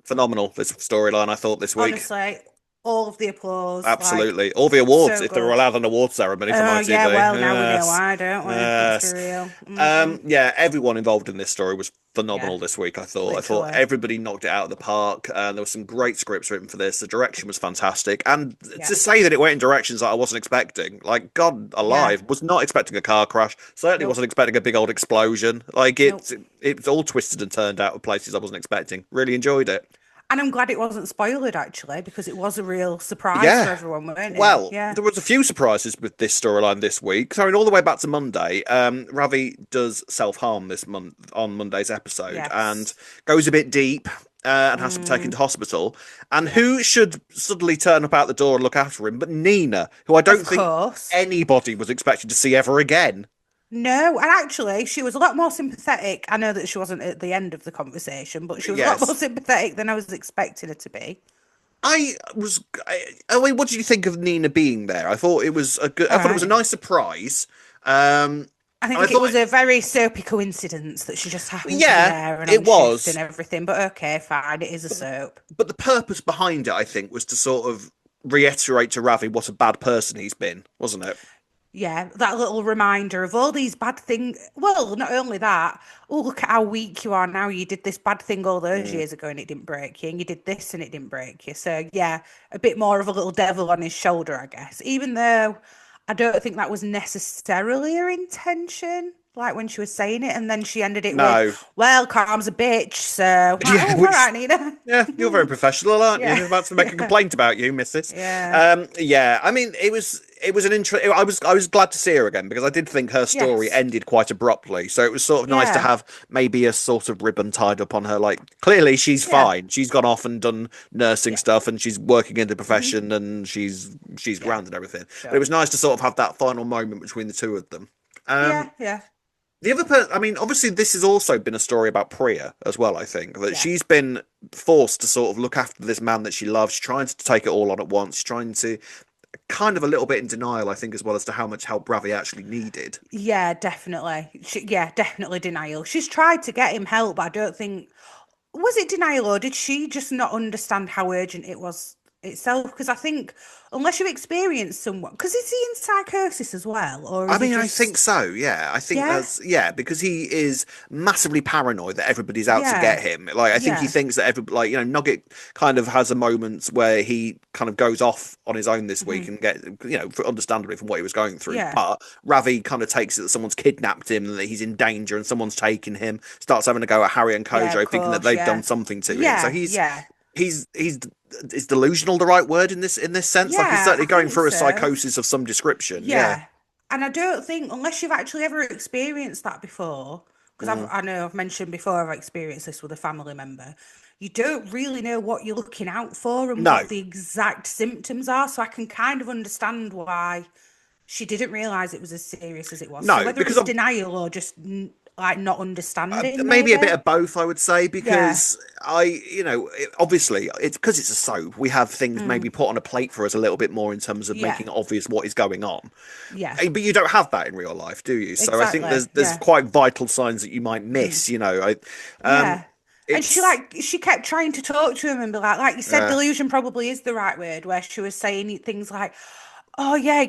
Phenomenal, this storyline, I thought, this week. Honestly, all of the applause. Like, Absolutely. All the awards, so if they were good. allowed an award ceremony from Oh, ITV. yeah, well, now we know Yes. why, don't we? Let's be Yes. real. Yeah, everyone involved in this story was phenomenal Yeah, this week, I thought. I thought literally. everybody knocked it out of the park. There were some great scripts written for this. The direction was fantastic. And Yeah, to say that it went in directions that I wasn't expecting, like, God yeah. alive, was not expecting a car crash. Certainly Nope, wasn't expecting a big old explosion. Like, nope. it's all twisted and turned out of places I wasn't expecting. Really enjoyed it. And I'm glad it wasn't spoiled, actually, because it was a real surprise for Yeah. everyone, weren't it? Well, Yeah, there was a few surprises with this storyline this week. So, I mean, all the way back to Monday, Ravi does self-harm this month on Monday's episode and yes. goes a bit deep and has to be taken Mm, to hospital. And yeah. who should suddenly turn up out the door and look after him but Nina, who I Of don't think course. anybody was expecting to see ever again. No, and actually, she was a lot more sympathetic. I know that she wasn't at the end of the conversation, but she was a lot more Yes. sympathetic than I was expecting her to be. I mean, what did you think of Nina being there? I thought it was a good, I All thought it was a right. nice surprise. Um, I and I think it thought was a very soapy coincidence that she just happened to be yeah, there and it on shift was. and everything. But okay, fine, it is a soap. But the purpose behind it, I think, was to sort of reiterate to Ravi what a bad person he's been, wasn't it? Yeah, that little reminder of all these bad things. Well, not only that, oh, look at how weak you are now. You did this bad thing all those Mm. years ago and it didn't break you, and you did this and it didn't break you. So, yeah, a bit more of a little devil on his shoulder, I guess. Even though I don't think that was necessarily her intention, like when she was saying it, and then she ended it with, No. well, Calm's a bitch. So, like, Yeah, oh, all which right, Nina. yeah, you're very professional, aren't you? Yeah, You're about to make a yeah, complaint about you, Mrs. yeah. Yeah. I mean, it was an intro. I was glad to see her again because I did think her story Yes. ended quite abruptly. So it was sort of nice to Yeah. have maybe a sort of ribbon tied up on her. Like clearly she's Yeah. fine. She's gone off and done nursing Yeah. stuff, and she's working in the Hmm. profession, and she's Yeah. grand and everything. But it Sure. was nice to sort of have that final moment between the two of them. Um, Yeah. Yeah. the other person, I mean, obviously, this has also been a story about Priya as well. I think that Yeah. she's been forced to sort of look after this man that she loves. She's trying to take it all on at once. She's trying to kind of a little bit in denial, I think, as well, as to how much help Ravi actually needed. Yeah, definitely. Definitely denial. She's tried to get him help, but I don't think, was it denial, or did she just not understand how urgent it was itself? Because I think unless you've experienced someone, because is he in psychosis as well, or I is he mean, I think just, so. Yeah, I think yeah, that's because he is massively paranoid that everybody's out to get yeah, him. Like, I think he yeah, thinks that Nugget kind of has a moment where he kind of goes off on his own this week hmm, and understandably from what he was going through. yeah, But Ravi kind of takes it that someone's kidnapped him and that he's in danger and someone's taken him. Starts having a go at Harry and yeah, of Kojo, thinking that course, they've done yeah, something to him. So yeah, yeah, he's is delusional the right word in this sense? Like, he's yeah, certainly I going think through a so. psychosis of some description. Yeah. Yeah. And I don't think, unless you've actually ever experienced that before, because Mm. I know I've mentioned before I've experienced this with a family member, you don't really know what you're looking out for and No. what the exact symptoms are. So I can kind of understand why she didn't realise it was as serious as it was. So No, whether because it's of denial or just like not understanding, maybe a maybe. bit of both, I would say, Yeah. because obviously, it's because it's a soap. We have things Mm. maybe put on a plate for us a little bit more in terms of Yeah. making it obvious what is going on. Yeah. But you don't have that in real life, do you? So I think Exactly. there's Yeah. quite vital signs that you might Mm. miss. Um, Yeah. And it's she kept trying to talk to him and be like you said, uh, delusion probably is the right word, where she was saying things like, oh yeah.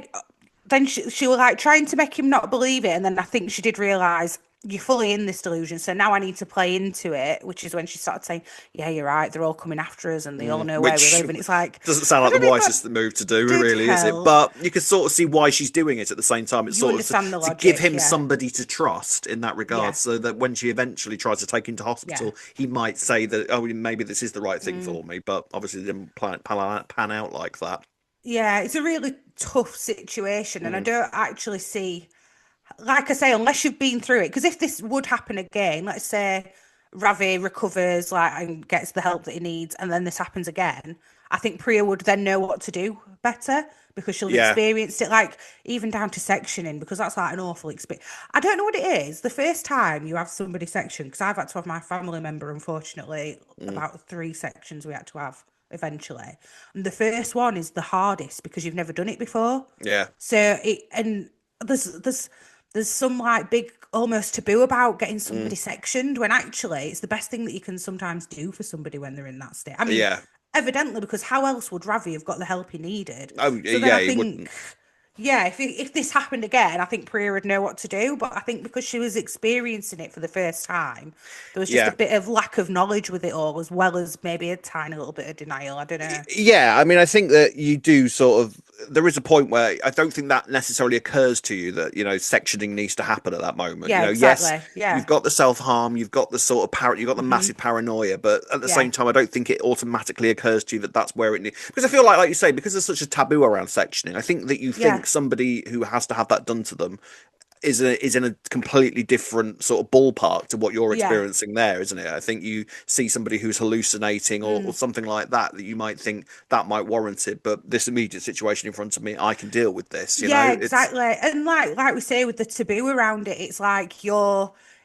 Then she was like trying to make him not believe it. And then I think she did realise you're fully in this delusion. So now I need to play into it, which is when she started saying, yeah, you're right. They're all coming after us and they all know where we which live. And it's like, doesn't sound I like the don't know if wisest that move to do, did really, is it? help. But you can sort of see why she's doing it at the same time. It's You sort of understand the to give logic. him Yeah. somebody to trust in that regard, Yeah. so that when she eventually tries to take him to Yeah. hospital, he might say that, oh, maybe this is the right thing Mm. for me. But obviously, it didn't pan out like that. Yeah. It's a really tough situation. And I Mm, don't actually see, like I say, unless you've been through it, because if this would happen again, let's say Ravi recovers like and gets the help that he needs, and then this happens again, I think Priya would then know what to do better because she'll have yeah, experienced it, like even down to sectioning, because that's like an awful experience. I don't know what it is. The first time you have somebody sectioned, because I've had to have my family member, unfortunately, mm, about 3 sections we had to have eventually. And the first one is the hardest because you've never done it before. yeah, So it and there's some like big almost taboo about getting mm, somebody sectioned when actually it's the best thing that you can sometimes do for somebody when they're in that state. I mean, yeah. evidently, because how else would Ravi have got the help he needed? Oh, So then yeah. I He think, wouldn't. yeah, if this happened again, I think Priya would know what to do. But I think because she was experiencing it for the first time, there was just a Yeah. bit of lack of knowledge with it all, as well as maybe a tiny little bit of denial. I don't know. Yeah, I mean, I think that you do sort of. There is a point where I don't think that necessarily occurs to you that sectioning needs to happen at that moment. Yeah, Yes, exactly. you've Yeah. got the self harm, you've got the sort of you've got the Hmm. massive paranoia, but at the Yeah. same time, I don't think it automatically occurs to you that that's where it needs. Because I feel like you say, because there's such a taboo around sectioning, I think that you Yeah. think somebody who has to have that done to them is in a completely different sort of ballpark to what you're Yeah. experiencing there, isn't it? I think you see somebody who's hallucinating or Mm. something like that you might think that might warrant it, but this immediate situation in front of me, I can deal with this. Yeah, It's exactly. And like we say with the taboo around it, it's like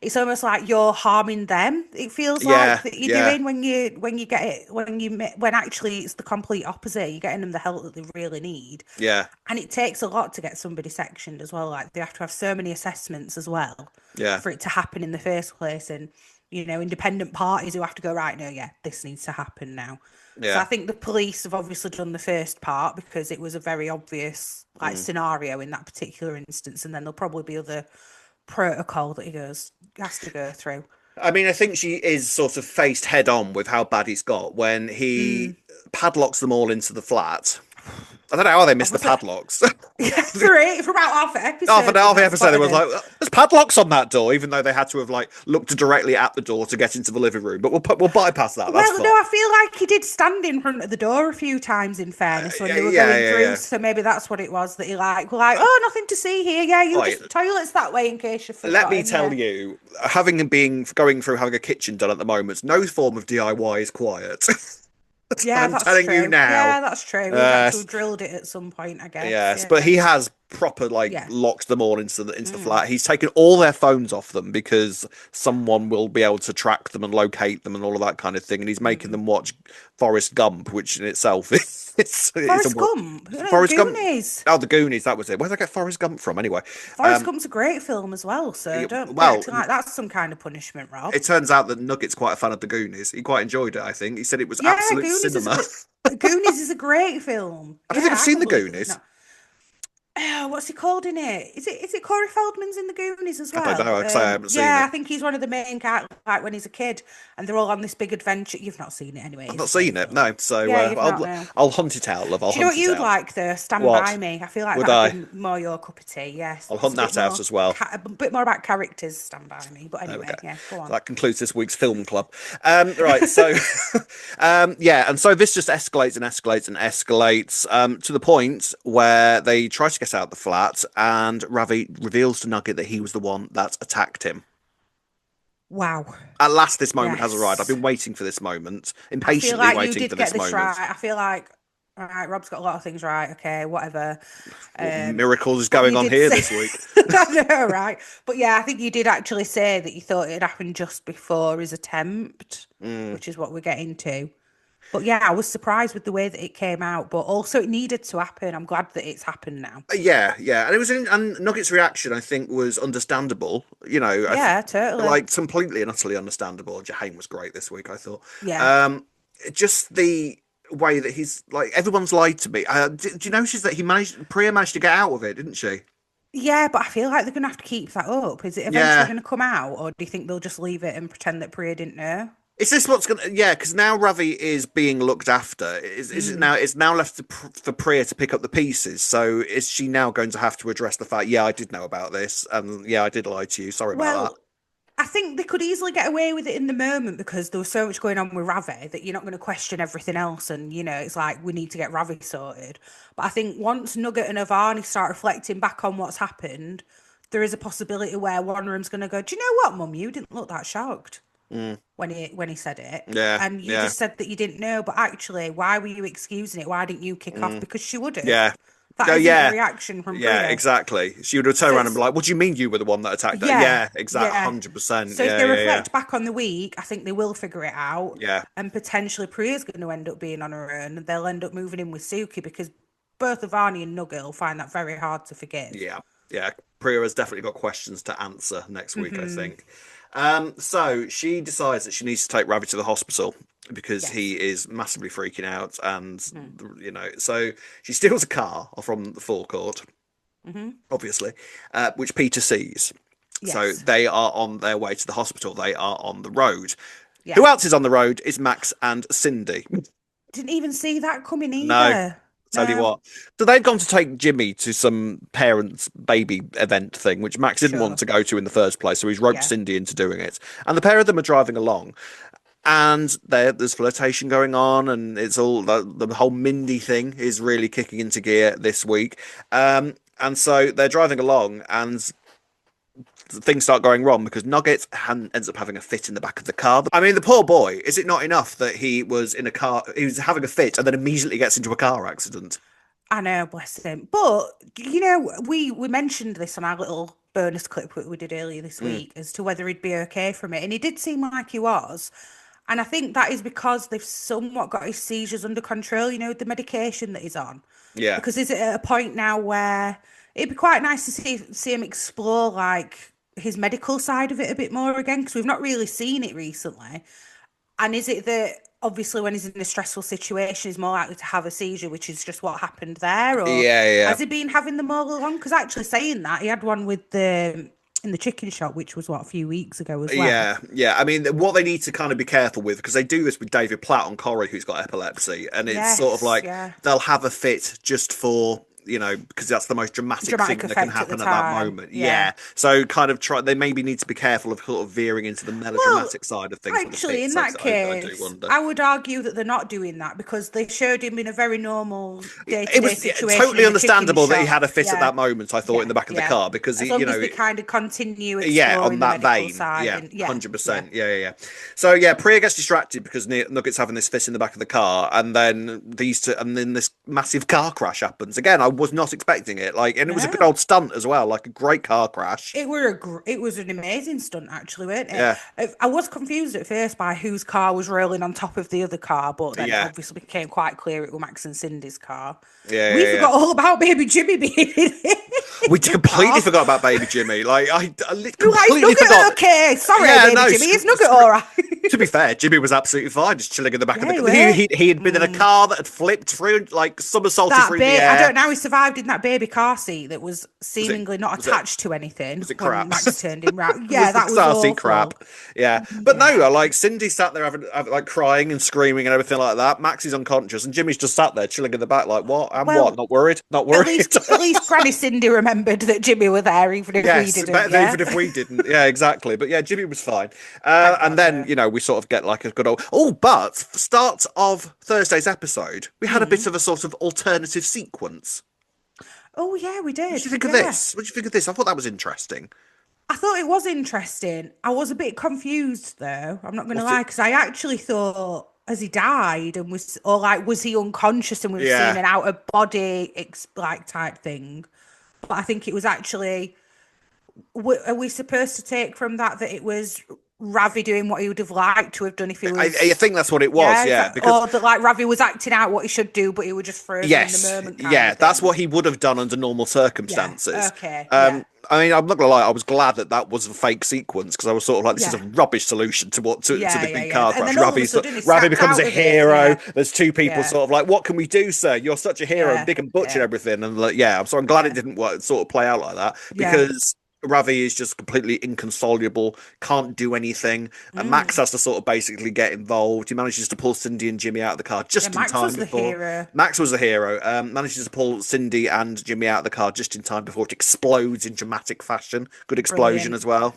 it's almost like you're harming them. It feels like yeah, that you're yeah, doing when you get it when actually it's the complete opposite. You're getting them the help that they really need, yeah, and it takes a lot to get somebody sectioned as well. Like they have to have so many assessments as well yeah, for it to happen in the first place, and independent parties who have to go right. No, yeah, this needs to happen now. So I yeah. think the police have obviously done the first part because it was a very obvious like Mm. scenario in that particular instance, and then there'll probably be other protocol that has to go through. I mean, I think she is sort of faced head on with how bad he's got when he Mm. padlocks them all into the flat. I don't know how they missed the Was it? padlocks. Yeah, for about half an Half an episode, we've half the not episode, there spotted was him. like, there's padlocks on that door, even though they had to have looked directly at the door to get into the living room. But we'll bypass that. That's Well, no, fine. I feel like he did stand in front of the door a few times, in fairness, when they were Yeah, going yeah, through. yeah. So maybe that's what it was that he were like, oh, nothing to see here. Yeah, you Right. just toilets that way in case you've Let me forgotten. tell Yeah. you, having been going through having a kitchen done at the moment, no form of DIY is quiet. Yeah, I'm that's telling you true. now. Yeah, that's true. He'd had Uh, to have drilled it at some point, I guess. yes, but Yeah. he has proper Yeah. locked them all into the Mm. flat. He's taken all their phones off them because someone will be able to track them and locate them and all of that kind of thing. And he's making Mm. them watch Forrest Gump, which in itself is It's Forrest Gump. Forrest Gump. Goonies. Oh, the Goonies. That was it. Where did I get Forrest Gump from? Anyway, Forrest Gump's a great film as well. So don't be well, acting like that's some kind of punishment, Rob. it turns out that Nugget's quite a fan of the Goonies. He quite enjoyed it. I think he said it was Yeah, absolute cinema. Goonies is a great film. I don't think I've seen the Goonies. What's he called in it? Is it Corey Feldman's in the Goonies as well? I don't know, because I haven't seen it. Yeah, I think he's one of the main characters, like when he's a kid, and they're all on this big adventure. You've not seen it anyway. I've not seen it, no. So I'll hunt it out, love. Do you know what you'd like, though? Stand By Me. I feel like that'd be more your cup of tea, yes. I'll hunt that out as well. A bit more about characters, Stand By Me. But anyway, yeah, go on. That concludes this week's film club. Right, so, and so this just escalates and escalates and escalates to the point where they try to get out the flat, and Ravi reveals to Nugget that he was the one that attacked him. Wow. At last, this moment has arrived. I've been waiting for this moment, impatiently waiting for this moment. Right. I feel like, all right, Rob's got a lot of things right. Okay, whatever. Miracles is going on here this week. I know, right? But yeah, I think you did actually say that you thought it had happened just before his attempt, which is what we're getting to. But yeah, I was surprised with the way that it came out, but also it needed to happen. I'm glad that it's happened now. Yeah, and Nugget's reaction, I think, was understandable. You know, totally, like completely and utterly understandable. Jahane was great this week, I thought. Yeah. Just the way that he's like, everyone's lied to me. Do you notice that Priya managed to get out of it, didn't she? Yeah, but I feel like they're going to have to keep that up. Is it eventually going to come out, or do you think they'll just leave it and pretend that Priya didn't know? Is this what's gonna? Yeah, because now Ravi is being looked after. Is it now? It's now left for Priya to pick up the pieces. So is she now going to have to address the fact? Yeah, I did know about this, and yeah, I did lie to you. Sorry about that. I think they could easily get away with it in the moment because there was so much going on with Ravi that you're not going to question everything else, and it's like we need to get Ravi sorted. But I think once Nugget and Avani start reflecting back on what's happened, there is a possibility where one of them's going to go, "Do you know what, Mum? You didn't look that shocked." When he said it, and you just said that you didn't know, but actually, why were you excusing it? Why didn't you kick off? Because she would have. Yeah, that isn't the reaction from Priya. Yeah, exactly. She would have turned around and be like, "What do you mean you were the one that attacked her?" Yeah, exactly, 100%. So if they reflect back on the week, I think they will figure it out. Yeah, and potentially Priya's going to end up being on her own, and they'll end up moving in with Suki because both Avani and Nugget will find that very hard to forgive. Yeah. Priya has definitely got questions to answer next week, I think. So she decides that she needs to take Ravi to the hospital because he is massively freaking out, and so she steals a car from the forecourt, obviously, which Peter sees. Yes. So they are on their way to the hospital. They are on the road. Yeah. Who else is on the road is Max and Cindy. Didn't even see that coming either. No. Tell you what. So they've gone to take Jimmy to some parents' baby event thing, which Max didn't want to go to in the first place. So he's roped Cindy into doing it. And the pair of them are driving along. And there's flirtation going on. And it's all the whole Mindy thing is really kicking into gear this week. And so they're driving along and things start going wrong because Nugget ends up having a fit in the back of the car. I mean, the poor boy, is it not enough that he was in a car, he was having a fit and then immediately gets into a car accident? I know, bless him. But, we mentioned this on our little bonus clip that we did earlier this week as to whether he'd be okay from it. And he did seem like he was. And I think that is because they've somewhat got his seizures under control, the medication that he's on. Yeah. Because is it at a point now where it'd be quite nice to see him explore, like, his medical side of it a bit more again, because we've not really seen it recently. And is it that obviously when he's in a stressful situation he's more likely to have a seizure, which is just what happened there, or has he been having them all along? Because actually saying that, he had one with in the chicken shop, which was a few weeks ago as well. Yeah. I mean, what they need to kind of be careful with, because they do this with David Platt on Corrie, who's got epilepsy, and it's sort of like they'll have a fit just for because that's the most dramatic thing that can happen at that moment. Yeah. So kind of they maybe need to be careful of sort of veering into the melodramatic side of things. Actually, in that case, I would argue that they're not doing that because they showed him in a very normal day-to-day situation. It was totally understandable that he had a fit at that moment, I thought, in the back of the car, because as long as they kind of continue exploring on that the medical vein. Side 100%. Yeah. So Priya gets distracted because Nugget's having this fit in the back of the car, and then this massive car crash happens. Again, I was not expecting it. Like, and it was a good No. old stunt as well, like a great car crash. It was an amazing stunt, actually, weren't it? Yeah. I was confused at first by whose car was rolling on top of the other car, but then it Yeah. obviously became quite clear it was Max and Cindy's car. Yeah, We yeah, forgot yeah. all about baby Jimmy being in it. We completely forgot about baby Jimmy. Like, I You're like, completely Nugget, forgot. okay. Sorry, Yeah, baby no, Jimmy. Is Nugget all right? To be fair, Jimmy was absolutely fine, just chilling in the back of Yeah, the he car. were. He had been in a car that had flipped through, like somersaulted That through the baby, I air. don't know how he survived in that baby car seat that was seemingly not was it- attached to anything Was it when crap? Max turned him round. Was Yeah, the that was car seat awful. crap? Yeah, but no, like Cindy sat there having like crying and screaming and everything like that. Max is unconscious, and Jimmy's just sat there chilling in the back, like what? I'm what? Well, Not worried? Not At worried? least Granny Cindy remembered that Jimmy were there, even if we Yes, didn't. better Yeah? even if we didn't. Yeah, exactly. But yeah, Jimmy was fine. And then, we sort of get like a good old... Oh, but start of Thursday's episode, we had a bit of a sort of alternative sequence. Oh yeah, we did. What did you think of this? What did you think of this? I thought that was interesting. I thought it was interesting. I was a bit confused though. I'm not going to lie, because I actually thought, has he died and was he unconscious and we've seen an out of body like type thing? But I think it was actually. Are we supposed to take from that it was Ravi doing what he would have liked to have done if he was? I think that's what it was, or that like Ravi was acting out what he should do, but he would just frozen in the moment. That's what he would have done under normal circumstances. Yeah, okay. I mean, I'm not gonna lie. I was glad that was a fake sequence because I was sort of like, this is a rubbish solution to the big car crash. Ravi becomes a hero. There's two people sort of like, what can we do, sir? You're such a hero, big and butch and everything. And like, I'm glad it didn't sort of play out like that because. Ravi is just completely inconsolable, can't do anything, and Max has to sort of basically get involved. He manages to pull Cindy and Jimmy out of the car just in time before. Max was the hero. Manages to pull Cindy and Jimmy out of the car just in time before it explodes in dramatic fashion. Good explosion as well.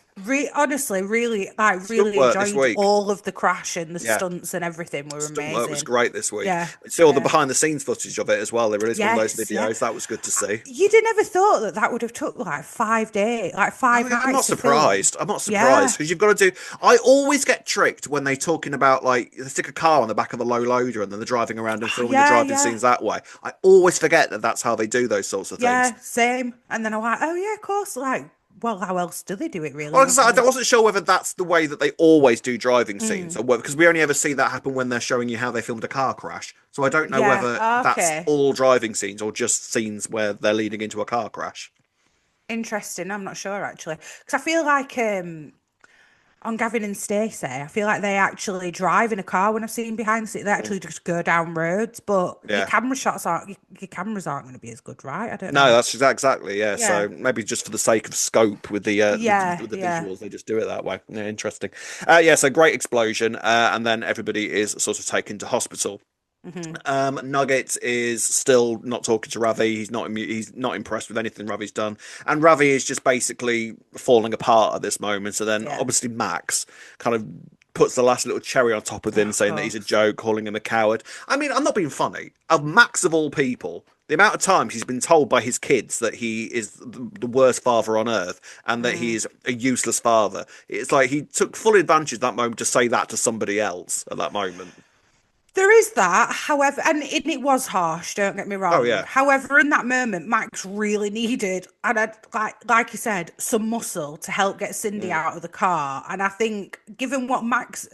Honestly, really enjoyed all of the crash and the stunts and everything were amazing. It was great this week. Yeah. See all the behind the scenes footage of it as well. They released one of those videos. That was good to see. You'd have never thought that would have took like 5 days, like 5 nights. I'm not surprised. I'm not surprised because you've got to do. I always get tricked when they're talking about like they stick a car on the back of a low loader and then they're driving around and filming the driving scenes that way. I always forget that that's how they do those sorts of things. Yeah, same. And then I'm like, oh yeah, of course. Like, well, how else do they do it really? Well, I wasn't sure whether that's the way that they always do driving scenes, or because we only ever see that happen when they're showing you how they filmed a car crash. So I don't know whether that's all driving scenes or just scenes where they're leading into a car crash. Interesting. I'm not sure actually, because I feel like on Gavin and Stacey, I feel like they actually drive in a car when I've seen behind the scenes. They actually just go down roads, but your camera shots your cameras aren't going to be as good, right? I don't know. No, that's exactly So maybe just for the sake of scope with the visuals, they just do it that way. Yeah, interesting. So great explosion, and then everybody is sort of taken to hospital. Nugget is still not talking to Ravi. He's not impressed with anything Ravi's done, and Ravi is just basically falling apart at this moment. So then, obviously, Max kind of puts the last little cherry on top of him, saying that he's a joke, calling him a coward. I mean, I'm not being funny. Of Max of all people, the amount of times he's been told by his kids that he is the worst father on earth and that he is a useless father. It's like he took full advantage of that moment to say that to somebody else at that moment. There is that, however, and it was harsh, don't get me wrong. Oh, yeah. However, in that moment, Max really needed, and like you said, some muscle to help get Cindy out of the car. And I think, given what Max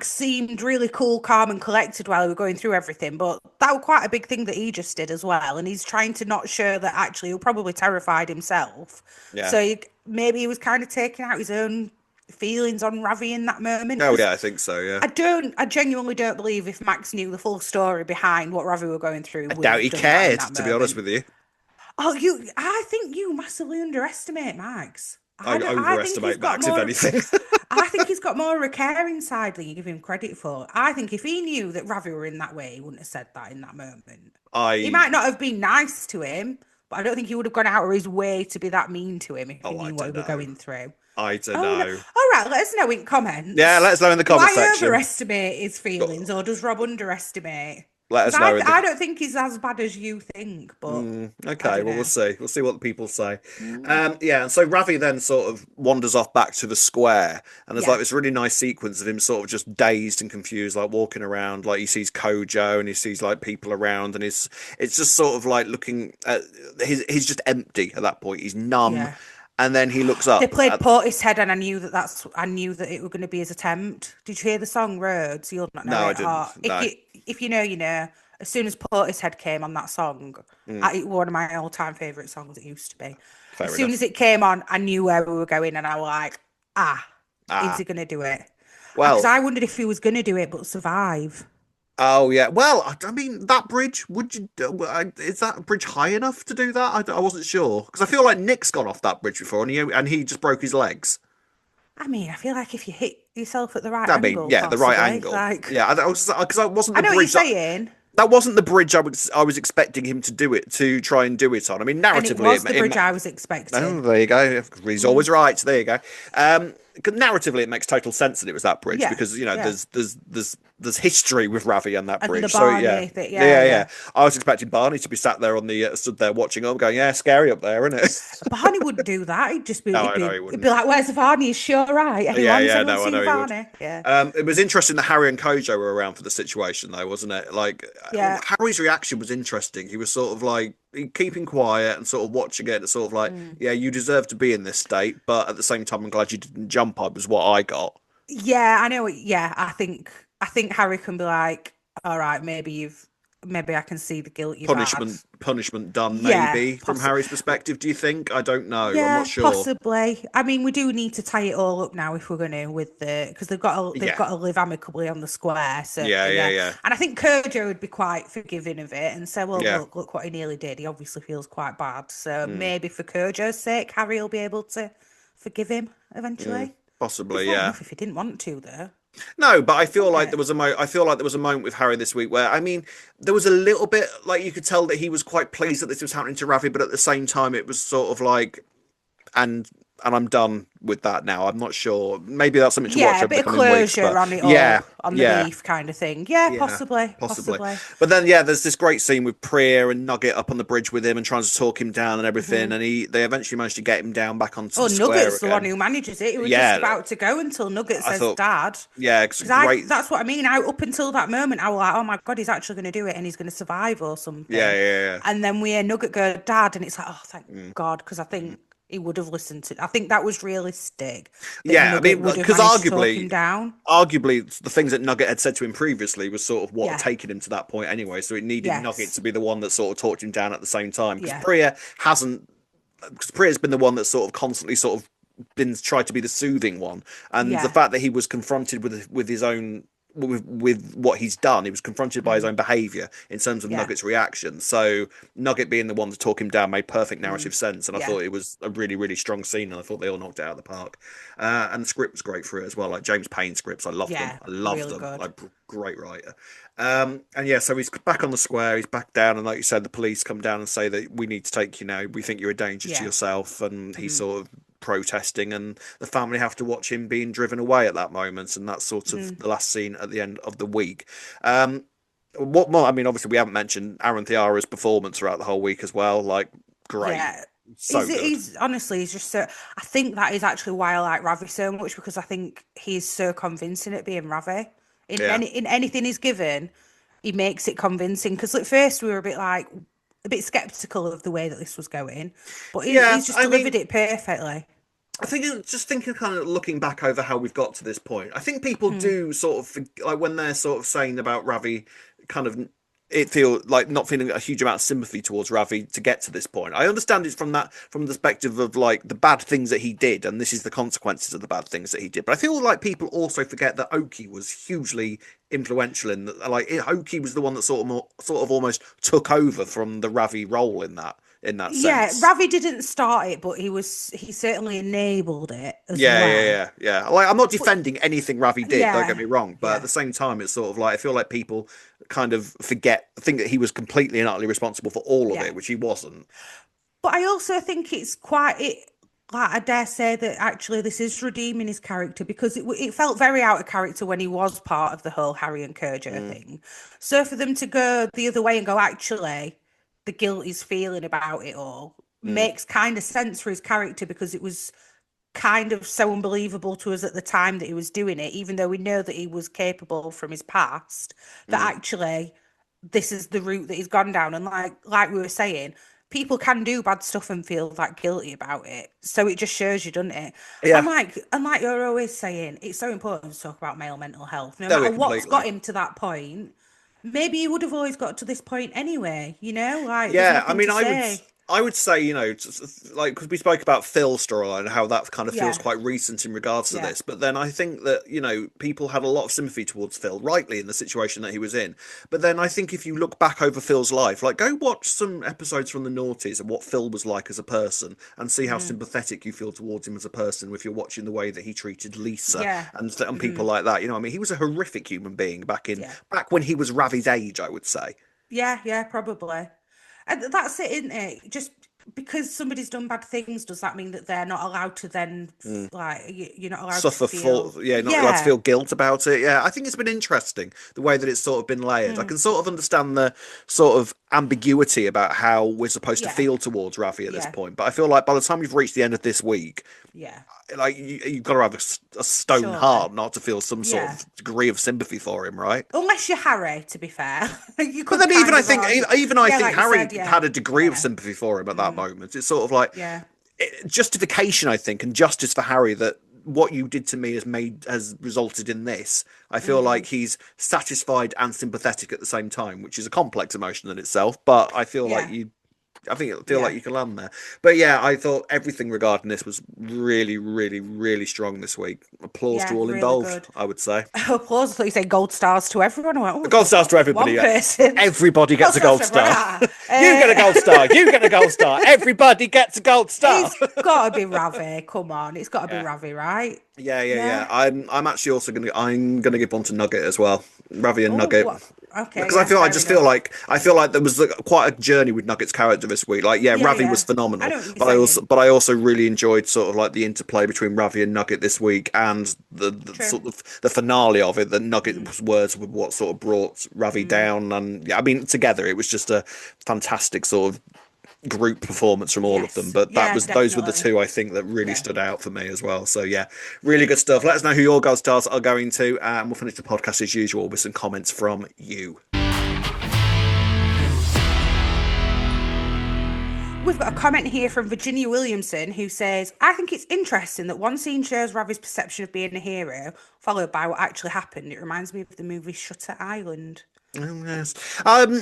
seemed really cool, calm and collected while we were going through everything, but that was quite a big thing that he just did as well. And he's trying to not show that actually he was probably terrified himself. Yeah. So maybe he was kind of taking out his own feelings on Ravi in that moment. Oh yeah, I think so. Yeah, I genuinely don't believe if Max knew the full story behind what Ravi were going through. I doubt he cared, to be honest with you. I think you massively underestimate Max. I overestimate Max, if anything. I think he's got more of a caring side than you give him credit for. I think if he knew that Ravi were in that way, he wouldn't have said that in that moment. He might not have been nice to him, but I don't think he would have gone out of his way to be that mean to him if he knew what he was going through. I don't know. No. All right, let us know in comments. Yeah, let us know in the comment section. Do I overestimate his feelings or does Rob underestimate? let Because us know. I don't think he's as bad as you think, but I Okay, don't well, know. we'll see what the people say. Mm. Yeah, and so Ravi then sort of wanders off back to the square, and there's Yeah, like this really nice sequence of him sort of just dazed and confused, like walking around, like he sees Kojo and he sees like people around, and it's just sort of like looking at he's just empty at that point. He's numb, yeah. and then he looks They up. played Portishead, and I knew that it was going to be his attempt. Did you hear the song Roads? You'll not know No, I it. didn't. Or No, if you know, you know. As soon as Portishead came on that song, it was one of my all-time favorite songs. It used to be. As fair soon as enough. it came on, I knew where we were going, and I was like, is Ah, he going to do it? Because well, I wondered if he was going to do it, but survive. oh yeah. Well, I mean, that bridge, would you, is that bridge high enough to do that? I wasn't sure because I feel like Nick's gone off that bridge before and he just broke his legs. I mean, I feel like if you hit yourself at the right I mean, angle, yeah, the right possibly. angle. Like, Yeah, I was because that wasn't I the know what you're bridge saying. that wasn't the bridge I was expecting him to do it to try and do it on. I mean, And it narratively, was the bridge I was oh, expecting. there you go. He's always right. So there you go. 'Cause narratively, it makes total sense that it was that bridge Yeah, because yeah. there's history with Ravi and that And the bridge. So yeah, Barney thing, yeah, yeah, yeah. yeah. I was expecting Barney to be sat there on the stood there watching him, going, "Yeah, scary up there, isn't it?" Barney wouldn't do that. He'd just be, No, he'd I know be, he he'd be wouldn't. like, "Where's the Barney? Is she all right? Yeah, Anyone? Has yeah, anyone no, I know seen he would. Barney?" Yeah, It was interesting that Harry and Kojo were around for the situation, though, wasn't it? Like yeah. Harry's reaction was interesting. He was sort of like keeping quiet and sort of watching it, and sort of like, Mm. yeah, you deserve to be in this state, but at the same time, I'm glad you didn't jump up. Was what I got. Yeah, I know. Yeah, I think Harry can be like, "All right, maybe I can see the guilt you've had." Punishment done, Yeah, maybe from Harry's perspective. Do you think? I don't know. I'm not yeah, sure. possibly. I mean, we do need to tie it all up now if we're going to with the because they've Yeah, got to live amicably on the square. So yeah, yeah, yeah, yeah, and I think Kojo would be quite forgiving of it and say, "Well, yeah. look what he nearly did. He obviously feels quite bad. So Mm, maybe for Kojo's sake, Harry will be able to forgive him eventually." Be possibly, fair yeah. enough if he didn't want to, though, No, but I feel wouldn't like it? I feel like there was a moment with Harry this week where I mean there was a little bit like you could tell that he was quite pleased that this was happening to Ravi, but at the same time it was sort of like and I'm done with that now. I'm not sure. Maybe that's something to watch Yeah, a over the bit of coming weeks, closure but on it yeah, all, on the yeah. beef kind of thing. Yeah, Yeah, possibly, possibly. possibly. But then, yeah, there's this great scene with Priya and Nugget up on the bridge with him and trying to talk him down and everything. Hmm. And they eventually managed to get him down back onto Oh, the square Nugget's the one again. who manages it. He was just Yeah, about to go until Nugget I says, thought, "Dad." yeah, it's Because great. that's what I mean. Up until that moment, I was like, "Oh my God, he's actually going to do it and he's going to survive or Yeah, something." yeah, And then we hear Nugget go, "Dad," and it's like, "Oh, thank yeah. God," because I think he would have listened to. I think that was realistic that Yeah, I Nugget mean, would have because managed to talk him down. arguably, the things that Nugget had said to him previously was sort of what had Yeah. taken him to that point anyway. So it needed Nugget to Yes. be the one that sort of talked him down at the same time. Because Yeah. Priya's been the one that's sort of constantly sort of been tried to be the soothing one, and the Yeah. fact that he was confronted with his own with what he's done, he was confronted by his Mm. own behavior in terms of Yeah. Nugget's reaction. So Nugget being the one to talk him down made perfect Mm. narrative sense, and I Yeah. thought it was a really really strong scene, and I thought they all knocked it out of the park. And the script was great for it as well, like James Payne scripts. I loved them. Yeah. I loved Really them. good. Like great writer. And yeah, so he's back on the square. He's back down, and like you said, the police come down and say that we need to take you now. We think you're a danger to Yeah. yourself, and he's Mhm. sort of protesting, and the family have to watch him being driven away at that moment, and that's sort of Mhm. the last scene at the end of the week. What more? I mean, obviously, we haven't mentioned Aaron Thiara's performance throughout the whole week as well. Like, great, Yeah. so good. He's honestly, he's just so. I think that is actually why I like Ravi so much because I think he's so convincing at being Ravi. Yeah, In anything he's given, he makes it convincing. Because at first we were a bit skeptical of the way that this was going, but yeah. he's just I delivered mean, it perfectly. I think just thinking, kind of looking back over how we've got to this point, I think people Mm. do sort of like when they're sort of saying about Ravi, kind of it feel like not feeling a huge amount of sympathy towards Ravi to get to this point. I understand it from the perspective of like the bad things that he did, and this is the consequences of the bad things that he did. But I feel like people also forget that Oki was hugely influential in that. Like Oki was the one that sort of almost took over from the Ravi role in that Yeah, sense. Ravi didn't start it, but he certainly enabled it as Yeah, yeah, well. yeah, yeah. Like, I'm not But defending anything Ravi did, don't get yeah, me wrong, but at yeah, the same time, it's sort of like I feel like people kind of think that he was completely and utterly responsible for all of yeah. it, which he wasn't. But I also think it's quite it. like, I dare say that actually this is redeeming his character, because it felt very out of character when he was part of the whole Harry and Kojo thing. So for them to go the other way and go, actually, the guilt he's feeling about it all makes kind of sense for his character, because it was kind of so unbelievable to us at the time that he was doing it, even though we know that he was capable from his past, that actually this is the route that he's gone down. And like we were saying, people can do bad stuff and feel that guilty about it. So it just shows you, doesn't it? Yeah. And like you're always saying, it's so important to talk about male mental health. No No, matter what's completely. got him to that point, maybe he would have always got to this point anyway, you know? Like, there's Yeah, I nothing mean, to say. I would say, you know, like, because we spoke about Phil's storyline and how that kind of feels Yeah. quite recent in regards to Yeah. this. But then I think that, you know, people had a lot of sympathy towards Phil, rightly, in the situation that he was in. But then I think if you look back over Phil's life, like, go watch some episodes from the noughties and what Phil was like as a person, and see how sympathetic you feel towards him as a person if you're watching the way that he treated Lisa Yeah. and people like that. You know, I mean, he was a horrific human being back Yeah. when he was Ravi's age, I would say. Yeah, probably. And that's it, isn't it? Just because somebody's done bad things, does that mean that they're not allowed to then, like, you're not allowed to Suffer feel? for, yeah, not allowed to Yeah. feel guilt about it. Yeah, I think it's been interesting the way that it's sort of been layered. I can sort of understand the sort of ambiguity about how we're supposed to Yeah. feel towards Ravi at this Yeah. point, but I feel like by the time we've reached the end of this week, Yeah. like you've got to have a stone Surely. heart not to feel some sort Yeah. of degree of sympathy for him, right? Unless you're Harry, to be fair. You But could then even kind I of think argue- even I Yeah, think like you Harry said, yeah. had a degree of Yeah. sympathy for him at that moment. It's sort of like Yeah. justification, I think, and justice for Harry that what you did to me has resulted in this. I feel like he's satisfied and sympathetic at the same time, which is a complex emotion in itself. But I feel like Yeah. I think Yeah. like you can land there. But yeah, I thought everything regarding this was really, really, really strong this week. Applause to Yeah, all really involved, good. I would say. Applause. I thought you said gold stars to everyone. I went, oh, Gold stars to everybody. one person. Everybody gets a gold Gold stars to star. everyone. You get a gold star. You get a gold star. Everybody gets a gold star. It's got to be Ravi. Come on, it's got to be Ravi, right? Yeah. I'm actually also I'm gonna give one to Nugget as well. Ravi and Nugget. Okay. Because yeah, I feel like there was quite a journey with Nugget's character this week. Like, yeah, Ravi was phenomenal, I know what you're saying. but I also really enjoyed sort of like the interplay between Ravi and Nugget this week, and the sort of the finale of it. That Nugget's words were what sort of brought Ravi down, and yeah, I mean together it was just a fantastic sort of group performance from all of them. But those were the two I think that really stood out for me as well. So yeah, really good stuff. Let us know who your gold stars are going to, and we'll finish the podcast as usual with some comments from you. We've got a comment here from Virginia Williamson, who says, I think it's interesting that one scene shows Ravi's perception of being a hero, followed by what actually happened. It reminds me of the movie Shutter Island. Oh, yes.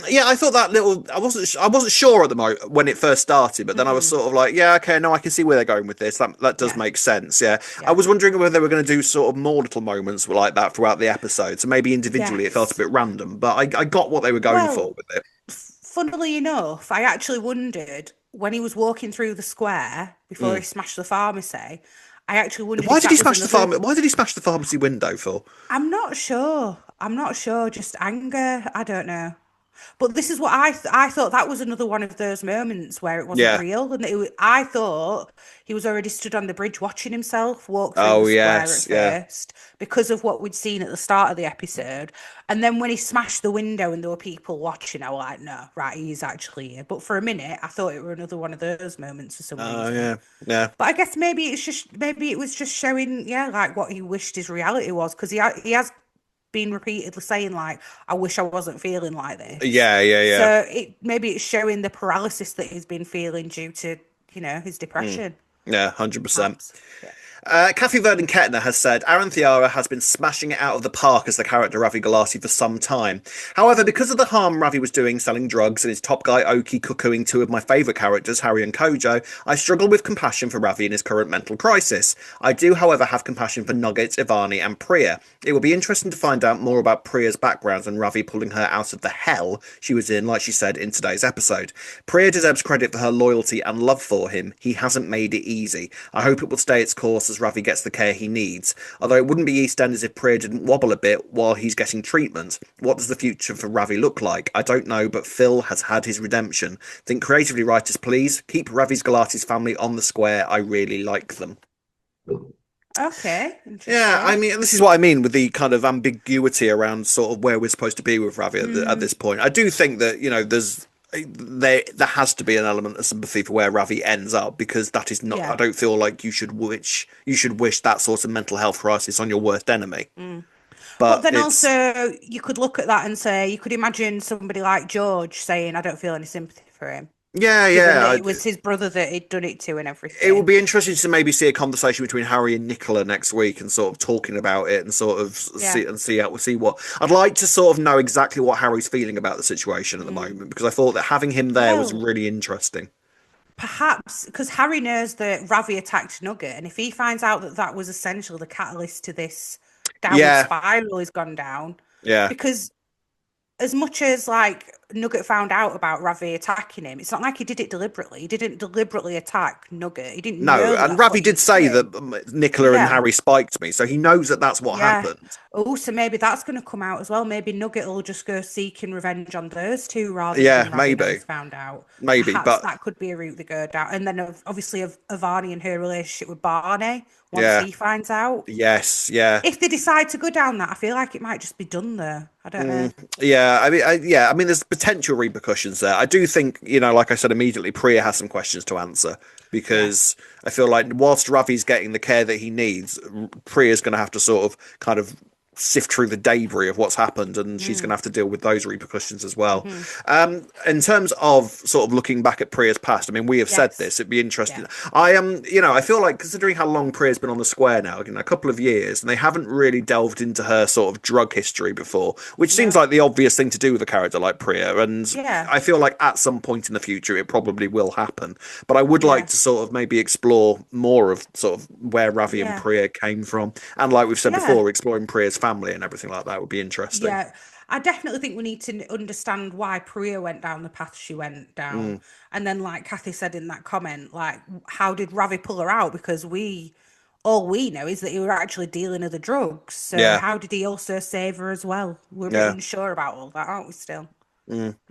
Yeah, I thought that little. I wasn't sure at the moment when it first started, but then I was sort of like, yeah, okay, no, I can see where they're going with this. That does make sense. Yeah. I was wondering whether they were going to do sort of more little moments like that throughout the episode. So maybe individually it felt a bit random, but I got what they were going for with it. Funnily enough, I actually wondered when he was walking through the square before he smashed the pharmacy. I actually wondered Why did he smash the farm? Why did he smash the pharmacy window for? I'm not sure. Just anger. I don't know. But this is what I thought that was another one of those moments where it wasn't real, and I thought he was already stood on the bridge watching himself walk through the square at first because of what we'd seen at the start of the episode, and then when he smashed the window and there were people watching, I was like, no, right, he's actually here. But for a minute, I thought it were another one of those moments for some reason. Oh yeah. But I guess maybe it was just showing, like what he wished his reality was, because he has been repeatedly saying like, I wish I wasn't feeling like this. Yeah. So maybe it's showing the paralysis that he's been feeling due to, his depression. Yeah, 100%. Kathy Vernon Kettner has said Aaron Thiara has been smashing it out of the park as the character Ravi Galati for some time. However, because of the harm Ravi was doing selling drugs and his top guy Oki cuckooing two of my favourite characters, Harry and Kojo, I struggle with compassion for Ravi in his current mental crisis. I do, however, have compassion for Nugget, Ivani and Priya. It will be interesting to find out more about Priya's background and Ravi pulling her out of the hell she was in, like she said in today's episode. Priya deserves credit for her loyalty and love for him. He hasn't made it easy easy. I hope it will stay its course as Ravi gets the care he needs. Although it wouldn't be EastEnders if Priya didn't wobble a bit while he's getting treatment. What does the future for Ravi look like? I don't know, but Phil has had his redemption. Think creatively, writers, please. Keep Ravi's Gulati's family on the square. I really like them. Okay, Yeah, I interesting. mean, this is what I mean with the kind of ambiguity around sort of where we're supposed to be with Ravi at this point. I do think that, there has to be an element of sympathy for where Ravi ends up, because that is not. I Yeah. don't feel like you should wish that sort of mental health crisis on your worst enemy. But But then it's also, you could look at that and say, you could imagine somebody like George saying, I don't feel any sympathy for him, yeah, given that yeah. it was his brother that he'd done it to and It will everything. be interesting to maybe see a conversation between Harry and Nicola next week, and sort of talking about it, and sort of Yeah. see what I'd like to sort of know exactly what Harry's feeling about the situation at the moment, because I thought that having him there was Well, really interesting. perhaps because Harry knows that Ravi attacked Nugget, and if he finds out that that was essentially the catalyst to this downward Yeah, spiral he's gone down, yeah. because as much as like Nugget found out about Ravi attacking him, it's not like he did it deliberately. He didn't deliberately attack Nugget. He didn't No, know that and that's Ravi what he did was say doing. that Nicola and Yeah. Harry spiked me, so he knows that that's what Yeah. happened. Oh, so maybe that's going to come out as well. Maybe Nugget will just go seeking revenge on those two rather Yeah, than Ravi now maybe, he's found out. maybe, Perhaps but that could be a route they go down. And then obviously of Avani and her relationship with Barney once yeah, he finds out. yes, yeah. If they decide to go down that, I feel like it might just be done there. I don't know. Yeah, I mean, yeah, I mean, there's potential repercussions there. I do think, like I said immediately, Priya has some questions to answer, Yeah. because I feel like whilst Ravi's getting the care that he needs, Priya's going to have to sort of kind of sift through the debris of what's happened, and she's going to have to deal with those repercussions as well. Mm-hmm. In terms of sort of looking back at Priya's past, I mean, we have said Yes. this. It'd be Yeah. interesting. I am, I feel like, considering how long Priya's been on the square now, a couple of years, and they haven't really delved into her sort of drug history before, which seems No. like the obvious thing to do with a character like Priya. And Yeah. I feel like at some point in the future it probably will happen. But I would like Yeah. to sort of maybe explore more of sort of where Ravi and Yeah. Priya came from, and like we've said Yeah. before, exploring Priya's family and everything like that would be interesting. Yeah, I definitely think we need to understand why Priya went down the path she went down. Mm, And then, like Kathy said in that comment, like, how did Ravi pull her out? Because all we know is that he were actually dealing of the drugs. So yeah, how did he also save her as well? We're a bit yeah, unsure about all that, aren't we still?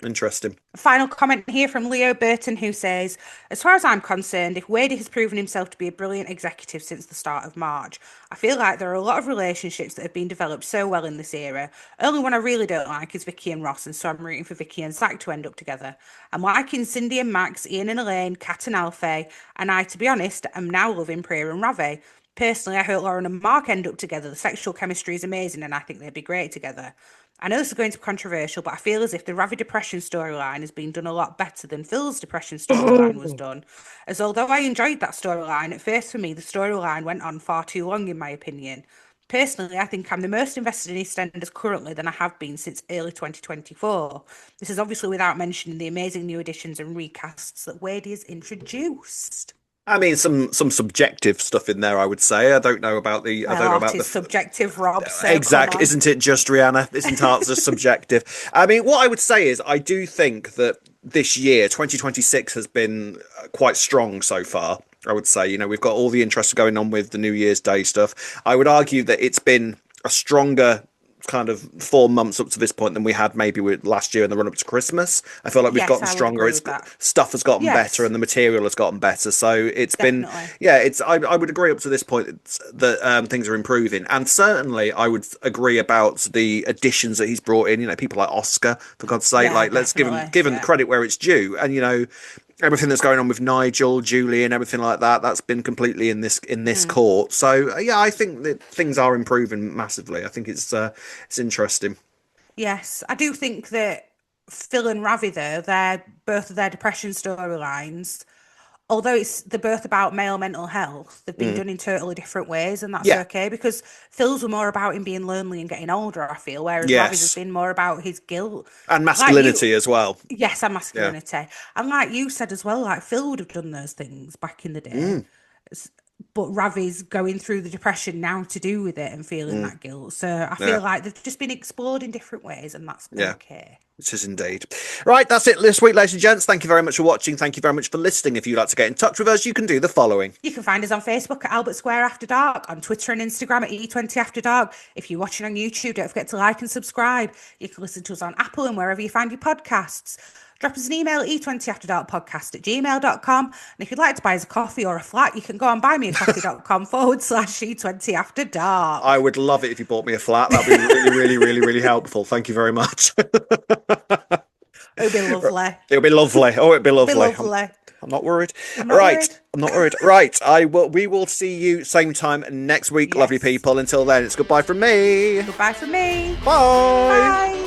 interesting. A final comment here from Leo Burton, who says, as far as I'm concerned, if Wade has proven himself to be a brilliant executive since the start of March, I feel like there are a lot of relationships that have been developed so well in this era. Only one I really don't like is Vicky and Ross, and so I'm rooting for Vicky and Zach to end up together. I'm liking Cindy and Max, Ian and Elaine, Kat and Alfie, and I, to be honest, am now loving Priya and Ravi. Personally, I hope Lauren and Mark end up together. The sexual chemistry is amazing, and I think they'd be great together. I know this is going to be controversial, but I feel as if the Ravi depression storyline has been done a lot better than Phil's depression storyline was done. As although I enjoyed that storyline, at first for me, the storyline went on far too long, in my opinion. Personally, I think I'm the most invested in EastEnders currently than I have been since early 2024. This is obviously without mentioning the amazing new additions and recasts that Wade has introduced. I mean, some subjective stuff in there, I would say. I Well, don't know art about is subjective, Rob, so come exactly, on. isn't it just Rihanna? Isn't art just subjective? I mean, what I would say is I do think that this year, 2026, has been quite strong so far. I would say, we've got all the interest going on with the New Year's Day stuff. I would argue that it's been a stronger kind of 4 months up to this point than we had maybe with last year in the run up to Christmas. I feel like we've Yes, gotten I would stronger. agree It's with that. stuff has gotten better Yes, and the material has gotten better. So it's been, definitely. yeah, I would agree up to this point that things are improving, and certainly I would agree about the additions that he's brought in. People like Oscar, for God's sake, Yeah, like let's definitely. give him Yeah. credit where it's due, and everything that's going on with Nigel, Julie, and everything like that, that's been completely in this court. So yeah, I think that things are improving massively. I think it's interesting. Yes, I do think that Phil and Ravi, though, they're both of their depression storylines, although they're both about male mental health, they've been Mm. done in totally different ways, and that's Yeah. okay because Phil's were more about him being lonely and getting older, I feel, whereas Ravi's has Yes. been more about his guilt. And Like you, masculinity as well. yes, and Yeah. masculinity. And like you said as well, like Phil would have done those things back in the day. Mm. but Ravi's going through the depression now to do with it and feeling that guilt. So I feel like they've just been explored in different ways, and that's okay. It is indeed. Right, that's it this week, ladies and gents. Thank you very much for watching. Thank you very much for listening. If you'd like to get in touch with us, you can do the following. You can find us on Facebook at Albert Square After Dark, on Twitter and Instagram at E20 After Dark. If you're watching on YouTube, don't forget to like and subscribe. You can listen to us on Apple and wherever you find your podcasts. Drop us an email at e20afterdarkpodcast@gmail.com. And if you'd like to buy us a coffee or a flat, you can go on buymeacoffee.com/e20 After Dark. I would love it if you bought me a flat. That'd be really, really, really, really helpful. Thank you very much. It would be lovely. It would be lovely. Oh, it'd be lovely. I'm not worried. I'm not worried. Right. We will see you same time next week, lovely people. Until then, it's goodbye from me. Goodbye from me. Bye. Bye.